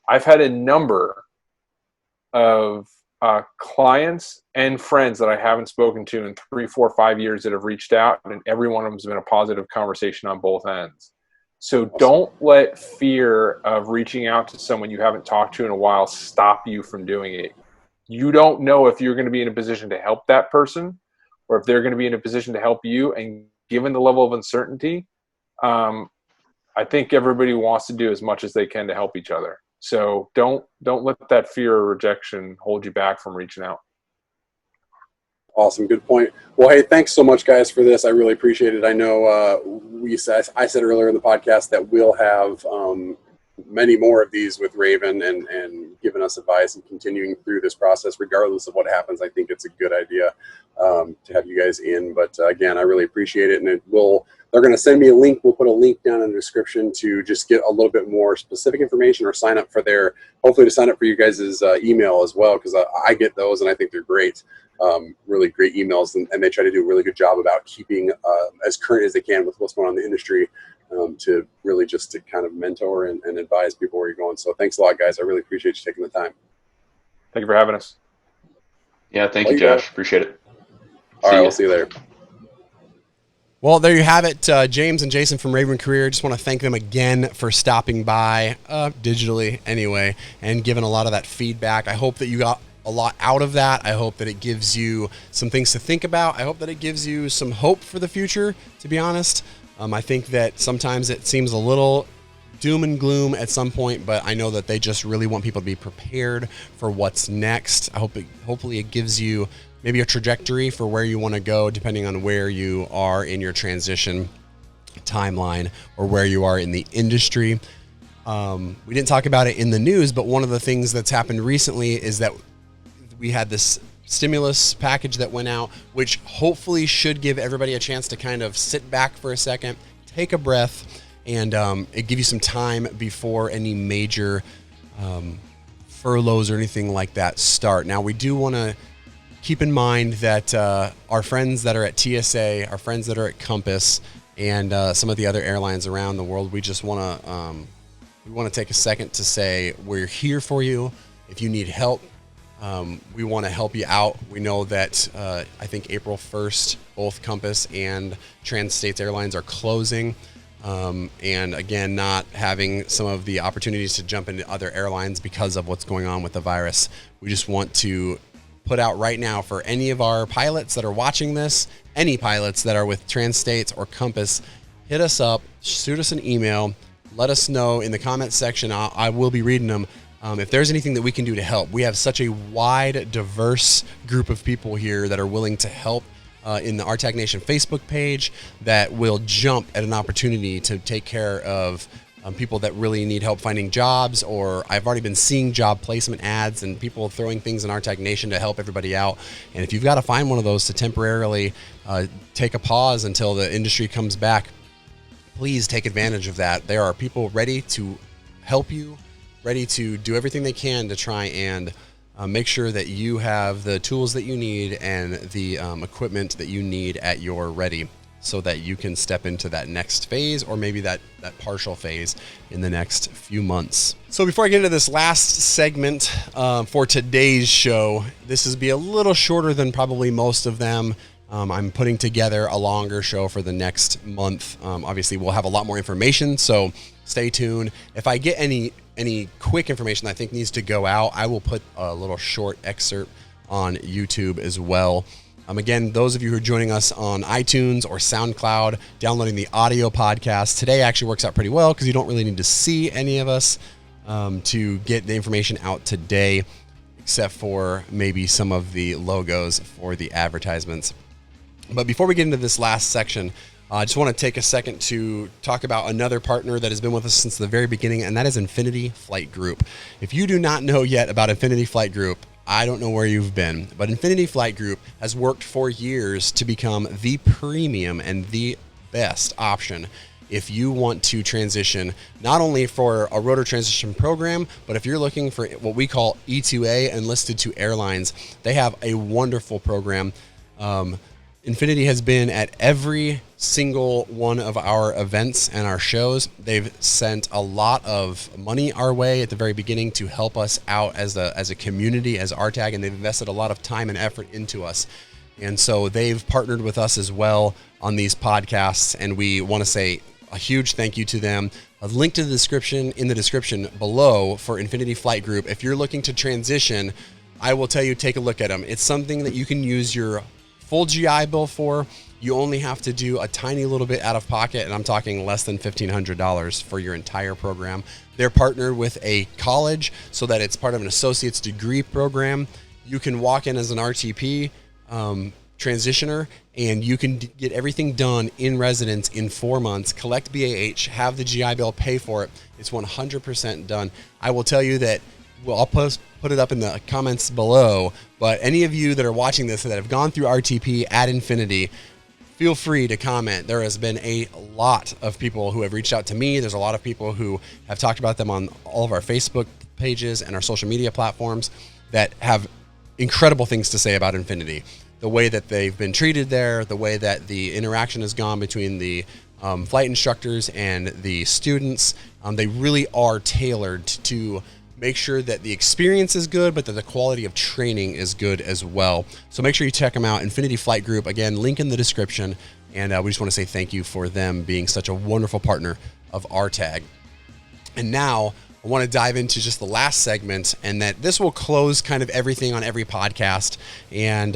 I've had a number of clients and friends that I haven't spoken to in 3, 4, 5 years that have reached out, and every one of them has been a positive conversation on both ends. So don't let fear of reaching out to someone you haven't talked to in a while stop you from doing it. You don't know if you're going to be in a position to help that person or if they're going to be in a position to help you. And given the level of uncertainty, I think everybody wants to do as much as they can to help each other. So don't let that fear of rejection hold you back from reaching out. Awesome. Good point. Well, hey, thanks so much, guys, for this. I really appreciate it. I know I said earlier in the podcast that we'll have many more of these with Raven and giving us advice and continuing through this process, regardless of what happens. I think it's a good idea to have you guys in. But again, I really appreciate it. And they're going to send me a link. We'll put a link down in the description to just get a little bit more specific information or sign up for hopefully to sign up for you guys' email as well, because I get those and I think they're great. Really great emails, and they try to do a really good job about keeping as current as they can with what's going on in the industry, to really just to kind of mentor and advise people where you're going. So thanks a lot, guys. I really appreciate you taking the time. Thank you for having us. Yeah, thank you, Josh. Appreciate it. All right, we'll see you later. Well, there you have it. James and Jason from Raven Career. Just want to thank them again for stopping by, digitally anyway, and giving a lot of that feedback. I hope that you a lot out of that. I hope that it gives you some things to think about. I hope that it gives you some hope for the future, to be honest. I think that sometimes it seems a little doom and gloom at some point, but I know that they just really want people to be prepared for what's next. Hopefully it gives you maybe a trajectory for where you want to go, depending on where you are in your transition timeline or where you are in the industry. We didn't talk about it in the news, but one of the things that's happened recently is that we had this stimulus package that went out, which hopefully should give everybody a chance to kind of sit back for a second, take a breath, and it give you some time before any major furloughs or anything like that start. Now, we do want to keep in mind that our friends that are at TSA, our friends that are at Compass, and some of the other airlines around the world, we just want to take a second to say we're here for you. If you need help, we want to help you out. We know that I think April 1st, both Compass and Trans-States Airlines are closing. And again, not having some of the opportunities to jump into other airlines because of what's going on with the virus. We just want to put out right now for any of our pilots that are watching this, any pilots that are with Trans-States or Compass, hit us up, shoot us an email, let us know in the comments section. I will be reading them. If there's anything that we can do to help. We have such a wide, diverse group of people here that are willing to help in the RTAG Nation Facebook page that will jump at an opportunity to take care of people that really need help finding jobs, or I've already been seeing job placement ads and people throwing things in RTAG Nation to help everybody out. And if you've got to find one of those to temporarily take a pause until the industry comes back, please take advantage of that. There are people ready to help you, ready to do everything they can to try and make sure that you have the tools that you need and the equipment that you need at your ready, so that you can step into that next phase, or maybe that partial phase in the next few months. So before I get into this last segment for today's show, this is be a little shorter than probably most of them. I'm putting together a longer show for the next month. Obviously, we'll have a lot more information, so stay tuned. If I get any quick information that I think needs to go out, I will put a little short excerpt on YouTube as well. Again, those of you who are joining us on iTunes or SoundCloud, downloading the audio podcast, today actually works out pretty well because you don't really need to see any of us to get the information out today, except for maybe some of the logos for the advertisements. But before we get into this last section, I just want to take a second to talk about another partner that has been with us since the very beginning, and that is Infinity Flight Group. If you do not know yet about Infinity Flight Group, I don't know where you've been, but Infinity Flight Group has worked for years to become the premium and the best option if you want to transition, not only for a rotor transition program, but if you're looking for what we call E2A, enlisted to airlines. They have a wonderful program. Infinity has been at every single one of our events and our shows. They've sent a lot of money our way at the very beginning to help us out as a community, as RTAG, and they've invested a lot of time and effort into us. And so they've partnered with us as well on these podcasts, and we want to say a huge thank you to them. A link to the description in the description below for Infinity Flight Group. If you're looking to transition, I will tell you, take a look at them. It's something that you can use your full GI Bill for. You only have to do a tiny little bit out of pocket, and I'm talking less than $1,500 for your entire program. They're partnered with a college so that it's part of an associate's degree program. You can walk in as an RTP transitioner, and you can get everything done in residence in 4 months, collect BAH, have the GI Bill, pay for it. It's 100% done. I will tell you that, well, I'll put it up in the comments below, but any of you that are watching this that have gone through RTP at Infinity, feel free to comment. There has been a lot of people who have reached out to me. There's a lot of people who have talked about them on all of our Facebook pages and our social media platforms that have incredible things to say about Infinity. The way that they've been treated there, the way that the interaction has gone between the flight instructors and the students. They really are tailored to make sure that the experience is good, but that the quality of training is good as well. So make sure you check them out. Infinity Flight Group, again, link in the description. And we just want to say thank you for them being such a wonderful partner of RTAG. And now I want to dive into just the last segment, and that this will close kind of everything on every podcast. And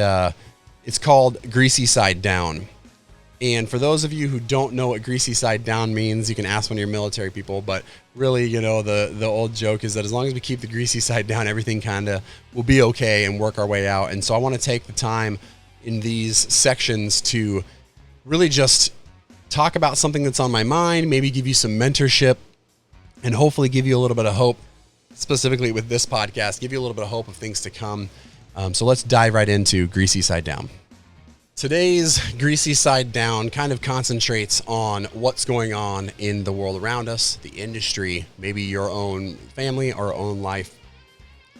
it's called Greasy Side Down. And for those of you who don't know what greasy side down means, you can ask one of your military people. But really, the old joke is that as long as we keep the greasy side down, everything kind of will be okay and work our way out. And so I want to take the time in these sections to really just talk about something that's on my mind, maybe give you some mentorship, and hopefully give you a little bit of hope, specifically with this podcast, give you a little bit of hope of things to come. So let's dive right into Greasy Side Down. Today's Greasy Side Down kind of concentrates on what's going on in the world around us, the industry, maybe your own family or own life.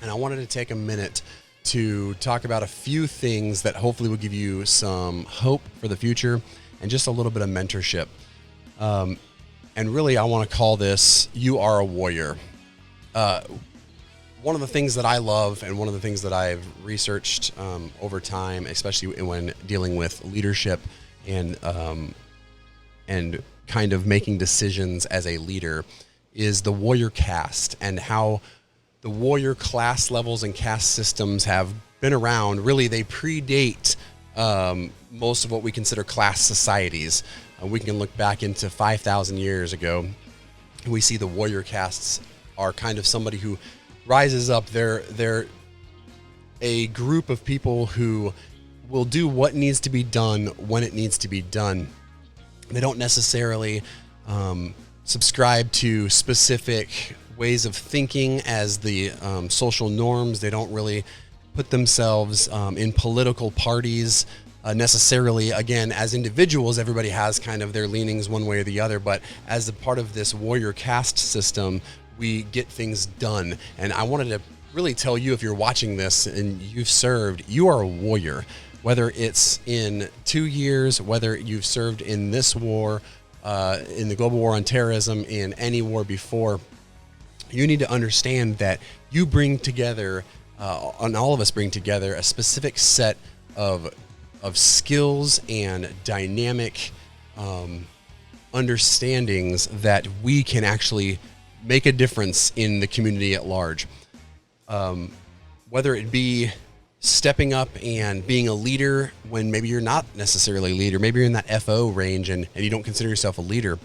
And I wanted to take a minute to talk about a few things that hopefully will give you some hope for the future and just a little bit of mentorship. And really, I want to call this, You Are a Warrior. One of the things that I love and one of the things that I've researched over time, especially when dealing with leadership and kind of making decisions as a leader, is the warrior caste and how the warrior class levels and caste systems have been around. Really, they predate most of what we consider class societies. We can look back into 5,000 years ago, and we see the warrior castes are kind of somebody who rises up. They're a group of people who will do what needs to be done when it needs to be done. They don't necessarily subscribe to specific ways of thinking as the social norms. They don't really put themselves in political parties necessarily. Again, as individuals, everybody has kind of their leanings one way or the other, but as a part of this warrior caste system, we get things done. And I wanted to really tell you, if you're watching this and you've served, you are a warrior. Whether it's in 2 years, whether you've served in this war, in the global war on terrorism, in any war before, you need to understand that you bring together, and all of us bring together, a specific set of skills and dynamic understandings that we can actually make a difference in the community at large. Whether it be stepping up and being a leader when maybe you're not necessarily a leader, maybe you're in that FO range and you don't consider yourself a leader.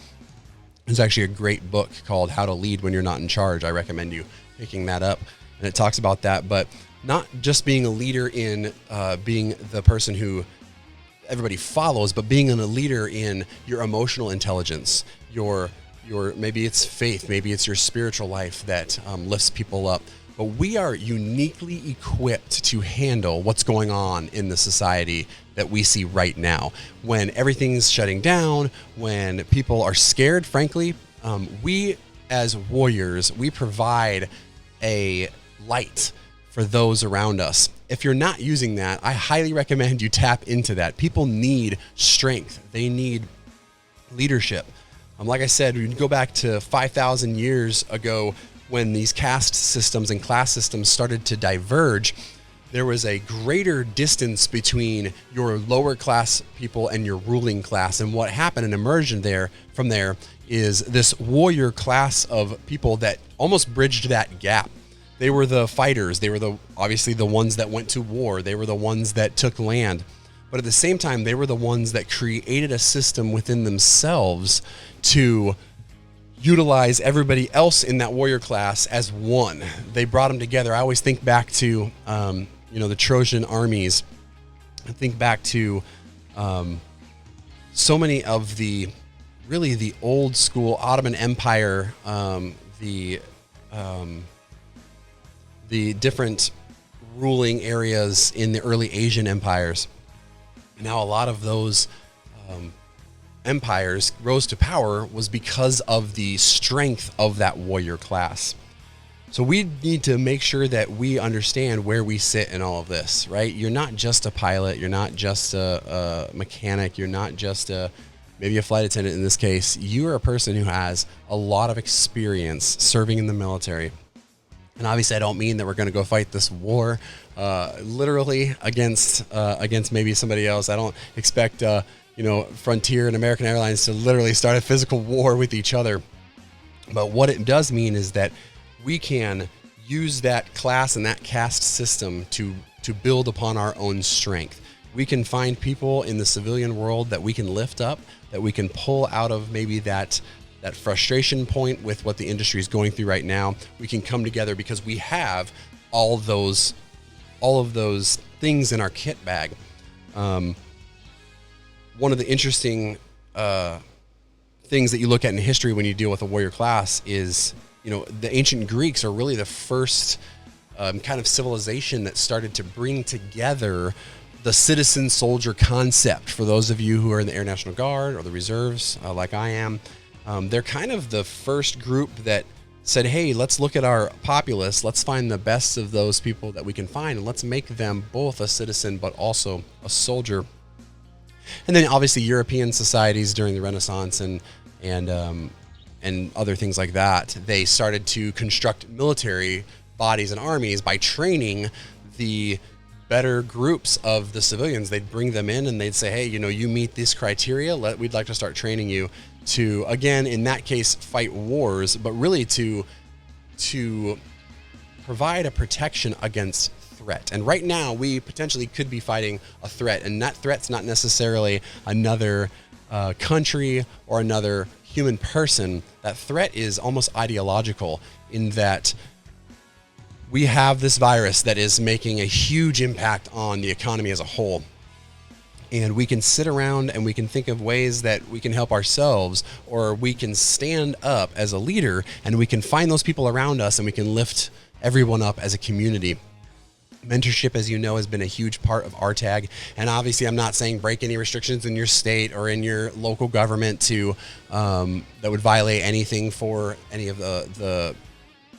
There's actually a great book called How to Lead When You're Not in Charge. I recommend you picking that up, and it talks about that. But not just being a leader in being the person who everybody follows, but being a leader in your emotional intelligence, your maybe it's faith, maybe it's your spiritual life that lifts people up. But we are uniquely equipped to handle what's going on in the society that we see right now. When everything's shutting down, when people are scared, frankly, we as warriors, we provide a light for those around us. If you're not using that, I highly recommend you tap into that. People need strength. They need leadership. Like I said, we go back to 5,000 years ago when these caste systems and class systems started to diverge. There was a greater distance between your lower class people and your ruling class. And what happened and emerged from there is this warrior class of people that almost bridged that gap. They were the fighters. They were obviously the ones that went to war. They were the ones that took land. But at the same time, they were the ones that created a system within themselves to utilize everybody else in that warrior class as one. They brought them together. I always think back to, the Trojan armies. I think back to so many of the old school Ottoman Empire, the different ruling areas in the early Asian empires. Now, a lot of those empires rose to power was because of the strength of that warrior class. So we need to make sure that we understand where we sit in all of this, right? You're not just a pilot. You're not just a mechanic. You're not just maybe a flight attendant in this case. You are a person who has a lot of experience serving in the military. And obviously, I don't mean that we're going to go fight this war literally against maybe somebody else. I don't expect Frontier and American Airlines to literally start a physical war with each other. But what it does mean is that we can use that class and that caste system to build upon our own strength. We can find people in the civilian world that we can lift up, that we can pull out of maybe that frustration point with what the industry is going through right now. We can come together because we have all of those things in our kit bag. One of the interesting things that you look at in history when you deal with a warrior class is, the ancient Greeks are really the first kind of civilization that started to bring together the citizen soldier concept. For those of you who are in the Air National Guard or the reserves, like I am, they're kind of the first group that said, hey, let's look at our populace. Let's find the best of those people that we can find, and let's make them both a citizen but also a soldier. And then obviously European societies during the Renaissance and other things like that, they started to construct military bodies and armies by training the better groups of the civilians. They'd bring them in and they'd say, hey, you meet this criteria, we'd like to start training you to, again, in that case, fight wars, but really to provide a protection against threat. And right now we potentially could be fighting a threat, and that threat's not necessarily another country or another human person. That threat is almost ideological, in that we have this virus that is making a huge impact on the economy as a whole. And we can sit around and we can think of ways that we can help ourselves, or we can stand up as a leader and we can find those people around us and we can lift everyone up as a community. Mentorship, as you know, has been a huge part of RTAG. And obviously I'm not saying break any restrictions in your state or in your local government to that would violate anything for any of the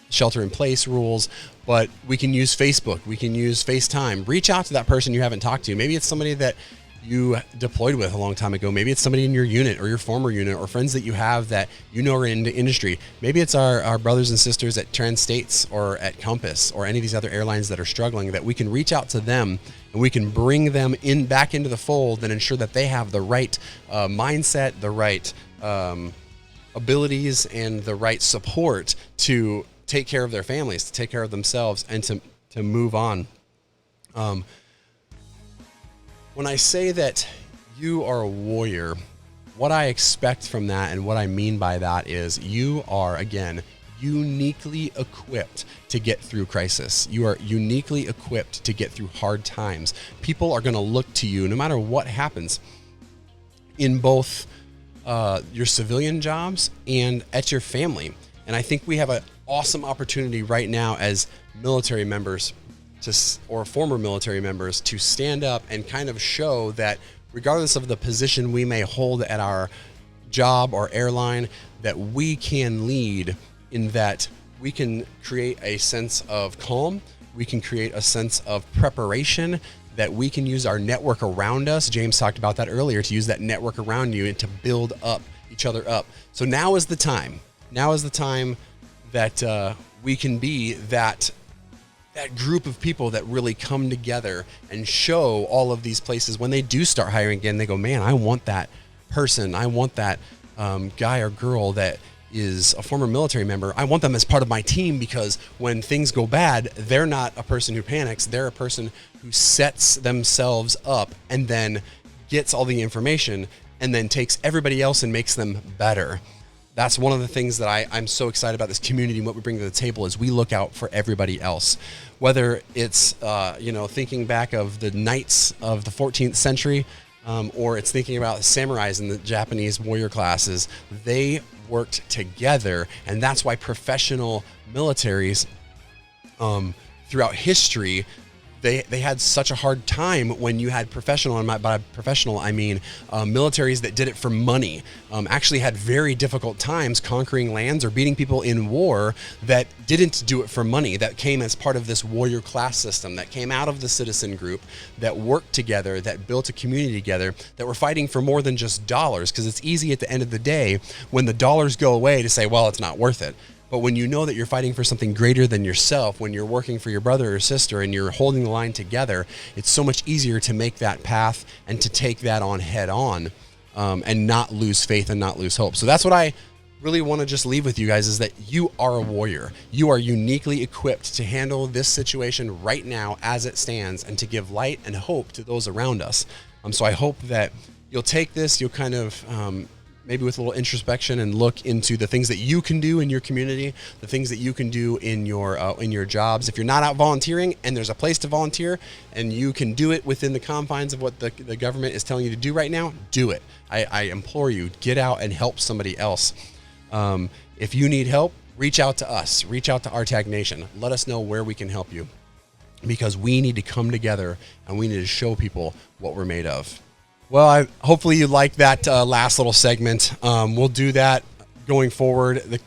shelter in place rules, but we can use Facebook, we can use FaceTime, reach out to that person you haven't talked to. Maybe it's somebody that you deployed with a long time ago. Maybe it's somebody in your unit or your former unit, or friends that you have that are in the industry. Maybe it's our brothers and sisters at Trans-States or at Compass or any of these other airlines that are struggling, that we can reach out to them and we can bring them back into the fold and ensure that they have the right mindset, the right abilities, and the right support to take care of their families, to take care of themselves, and to move on. When I say that you are a warrior, what I expect from that and what I mean by that is you are, again, uniquely equipped to get through crisis. You are uniquely equipped to get through hard times. People are going to look to you no matter what happens in both your civilian jobs and at your family. And I think we have an awesome opportunity right now as military members or former military members to stand up and kind of show that regardless of the position we may hold at our job or airline, that we can lead, in that we can create a sense of calm, we can create a sense of preparation, that we can use our network around us. James talked about that earlier, to use that network around you and to build up each other up. So now is the time. Now is the time that we can be that group of people that really come together and show all of these places when they do start hiring again. They go, man, I want that person. I want that guy or girl that is a former military member. I want them as part of my team, because when things go bad, they're not a person who panics. They're a person who sets themselves up and then gets all the information and then takes everybody else and makes them better. That's one of the things that I'm so excited about this community and what we bring to the table, is we look out for everybody else. Whether it's, thinking back of the knights of the 14th century, or it's thinking about the samurais in the Japanese warrior classes, they worked together. And that's why professional militaries throughout history, they had such a hard time when you had professional, and by professional I mean militaries that did it for money, actually had very difficult times conquering lands or beating people in war that didn't do it for money, that came as part of this warrior class system, that came out of the citizen group, that worked together, that built a community together, that were fighting for more than just dollars. Because it's easy at the end of the day when the dollars go away to say, well, it's not worth it. But when you know that you're fighting for something greater than yourself, when you're working for your brother or sister and you're holding the line together, it's so much easier to make that path and to take that on head on, and not lose faith and not lose hope. So that's what I really want to just leave with you guys is that you are a warrior. You are uniquely equipped to handle this situation right now as it stands and to give light and hope to those around us. So I hope that you'll take this, you'll kind of maybe with a little introspection and look into the things that you can do in your community, the things that you can do in your jobs. If you're not out volunteering and there's a place to volunteer and you can do it within the confines of what the government is telling you to do right now, do it. I implore you, get out and help somebody else. If you need help, reach out to us, reach out to RTAG Nation. Let us know where we can help you, because we need to come together and we need to show people what we're made of. Well, hopefully you like that last little segment. We'll do that going forward.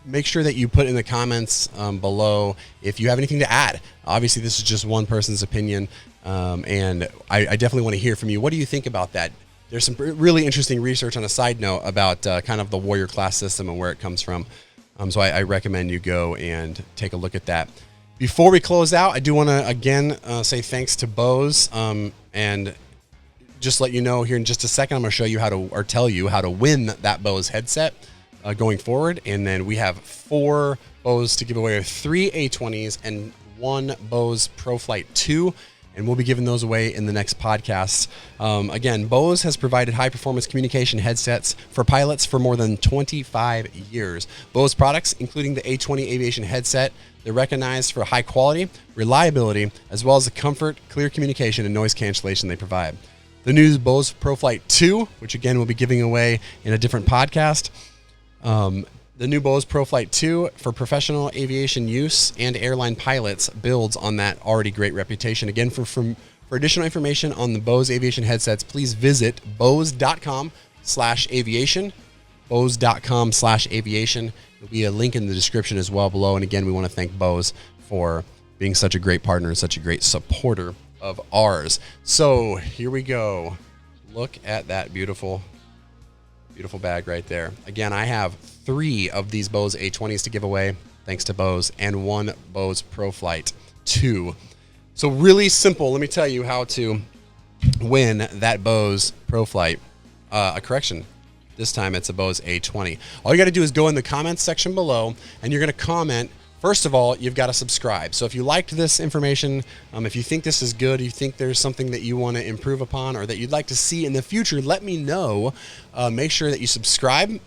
Make sure that you put in the comments below if you have anything to add. Obviously, this is just one person's opinion, and I definitely want to hear from you. What do you think about that? There's some really interesting research on a side note about kind of the warrior class system and where it comes from. So I recommend you go and take a look at that. Before we close out, I do want to, again, say thanks to Bose, and just let you know here in just a second, I'm going to show you tell you how to win that Bose headset going forward. And then we have 4 Bose to give away, 3 A20s and 1 Bose ProFlight 2. And we'll be giving those away in the next podcast. Again, Bose has provided high-performance communication headsets for pilots for more than 25 years. Bose products, including the A20 aviation headset, they're recognized for high quality, reliability, as well as the comfort, clear communication, and noise cancellation they provide. The new Bose ProFlight 2, which again we'll be giving away in a different podcast. The new Bose ProFlight 2 for professional aviation use and airline pilots builds on that already great reputation. Again, for additional information on the Bose aviation headsets, please visit bose.com/aviation. Bose.com/aviation. There'll be a link in the description as well below. And again, we want to thank Bose for being such a great partner and such a great supporter of ours. So here we go. Look at that beautiful bag right there. Again, I have 3 of these Bose A20s to give away, thanks to Bose, and 1 Bose ProFlight 2. So really simple. Let me tell you how to win that Bose ProFlight. Correction. This time it's a Bose A20. All you got to do is go in the comments section below, and you're going to comment. First of all, you've got to subscribe. So if you liked this information, if you think this is good, you think there's something that you want to improve upon or that you'd like to see in the future, let me know. Make sure that you subscribe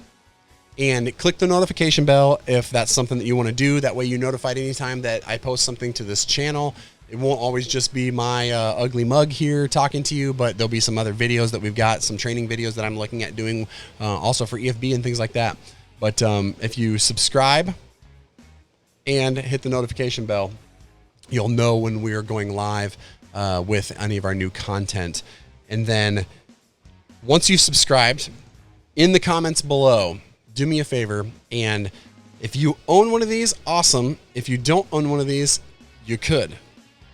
and click the notification bell if that's something that you want to do. That way you're notified anytime that I post something to this channel. It won't always just be my ugly mug here talking to you, but there'll be some other videos that we've got, some training videos that I'm looking at doing also for EFB and things like that. But if you subscribe and hit the notification bell, you'll know when we are going live with any of our new content. And then once you've subscribed, in the comments below, do me a favor, and if you own one of these, awesome. If you don't own one of these, you could.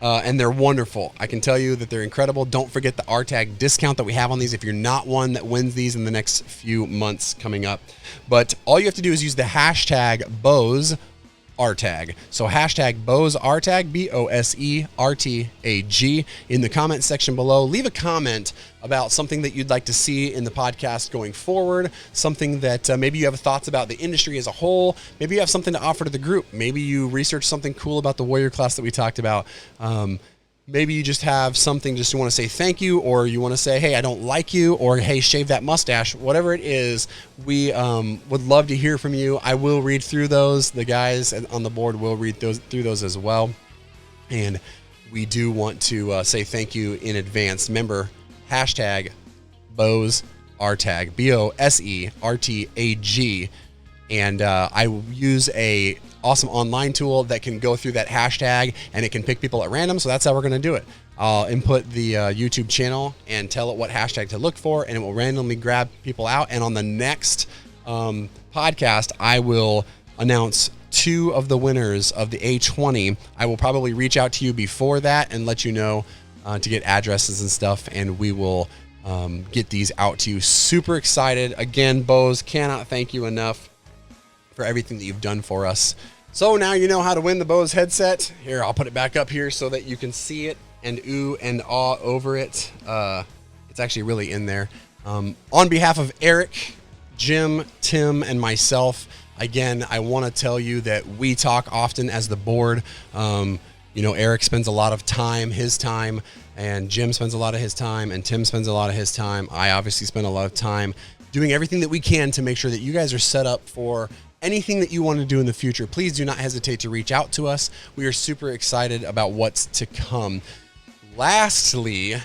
And they're wonderful. I can tell you that they're incredible. Don't forget the RTAG discount that we have on these if you're not one that wins these in the next few months coming up. But all you have to do is use the hashtag Bose RTAG. So hashtag Bose RTAG, BOSE-RTAG, in the comment section below. Leave a comment about something that you'd like to see in the podcast going forward, something that maybe you have thoughts about the industry as a whole. Maybe you have something to offer to the group. Maybe you researched something cool about the warrior class that we talked about. Maybe you just have something just you want to say thank you, or you want to say, hey, I don't like you, or hey, shave that mustache. Whatever it is, we would love to hear from you. I will read through those. The guys on the board will read through those as well. And we do want to say thank you in advance. Remember, hashtag Bose RTAG, BOSE-RTAG. And I use a awesome online tool that can go through that hashtag and it can pick people at random. So that's how we're going to do it. I'll input the YouTube channel and tell it what hashtag to look for, and it will randomly grab people out. And on the next podcast, I will announce 2 of the winners of the A20. I will probably reach out to you before that and let you know to get addresses and stuff, and we will get these out to you. Super excited. Again, Bose, cannot thank you enough for everything that you've done for us. So now you know how to win the Bose headset. Here, I'll put it back up here so that you can see it and ooh and ah over it. It's actually really in there. On behalf of Eric, Jim, Tim, and myself. Again, I want to tell you that we talk often as the board. Eric spends a lot of time, his time, and Jim spends a lot of his time, and Tim spends a lot of his time. I obviously spend a lot of time doing everything that we can to make sure that you guys are set up for anything that you want to do in the future. Please do not hesitate to reach out to us. We are super excited about what's to come. Lastly,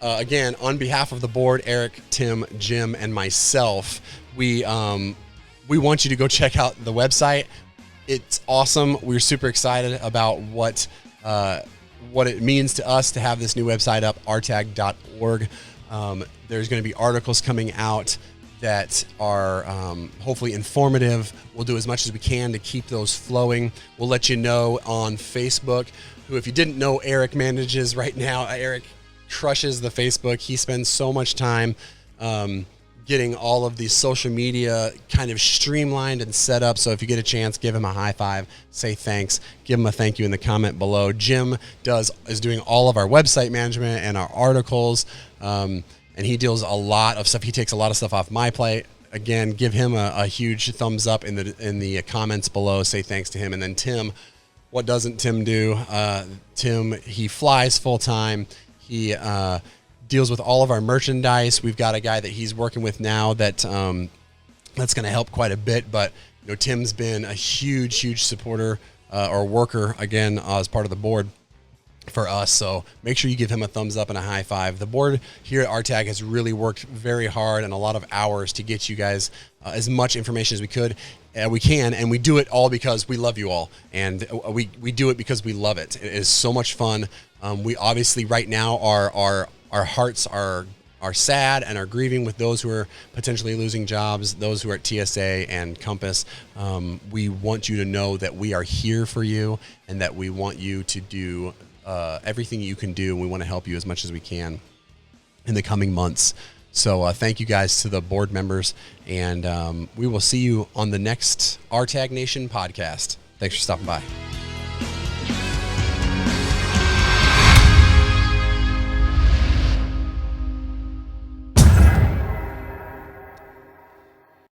again, on behalf of the board, Eric, Tim, Jim, and myself, we want you to go check out the website. It's awesome. We're super excited about what it means to us to have this new website up, rtag.org. There's going to be articles coming out that are hopefully informative. We'll do as much as we can to keep those flowing. We'll let you know on Facebook, who, if you didn't know, Eric manages right now. Eric crushes the Facebook. He spends so much time getting all of these social media kind of streamlined and set up. So if you get a chance, give him a high five, say thanks, give him a thank you in the comment below. Jim is doing all of our website management and our articles, and he deals a lot of stuff. He takes a lot of stuff off my plate. Again, give him a huge thumbs up in the comments below. Say thanks to him. And then Tim, what doesn't Tim do? Tim, he flies full time. He deals with all of our merchandise. We've got a guy that he's working with now that's going to help quite a bit. But Tim's been a huge supporter or worker again as part of the board for us. So make sure you give him a thumbs up and a high five. The board here at RTAG has really worked very hard and a lot of hours to get you guys as much information as we can, and we do it all because we love you all, and we do it because we love it. It is so much fun. We obviously right now our hearts are sad and are grieving with those who are potentially losing jobs, those who are at TSA and Compass. We want you to know that we are here for you and that we want you to do everything you can do. We want to help you as much as we can in the coming months. So thank you guys to the board members, and we will see you on the next RTAG Nation podcast. Thanks for stopping by.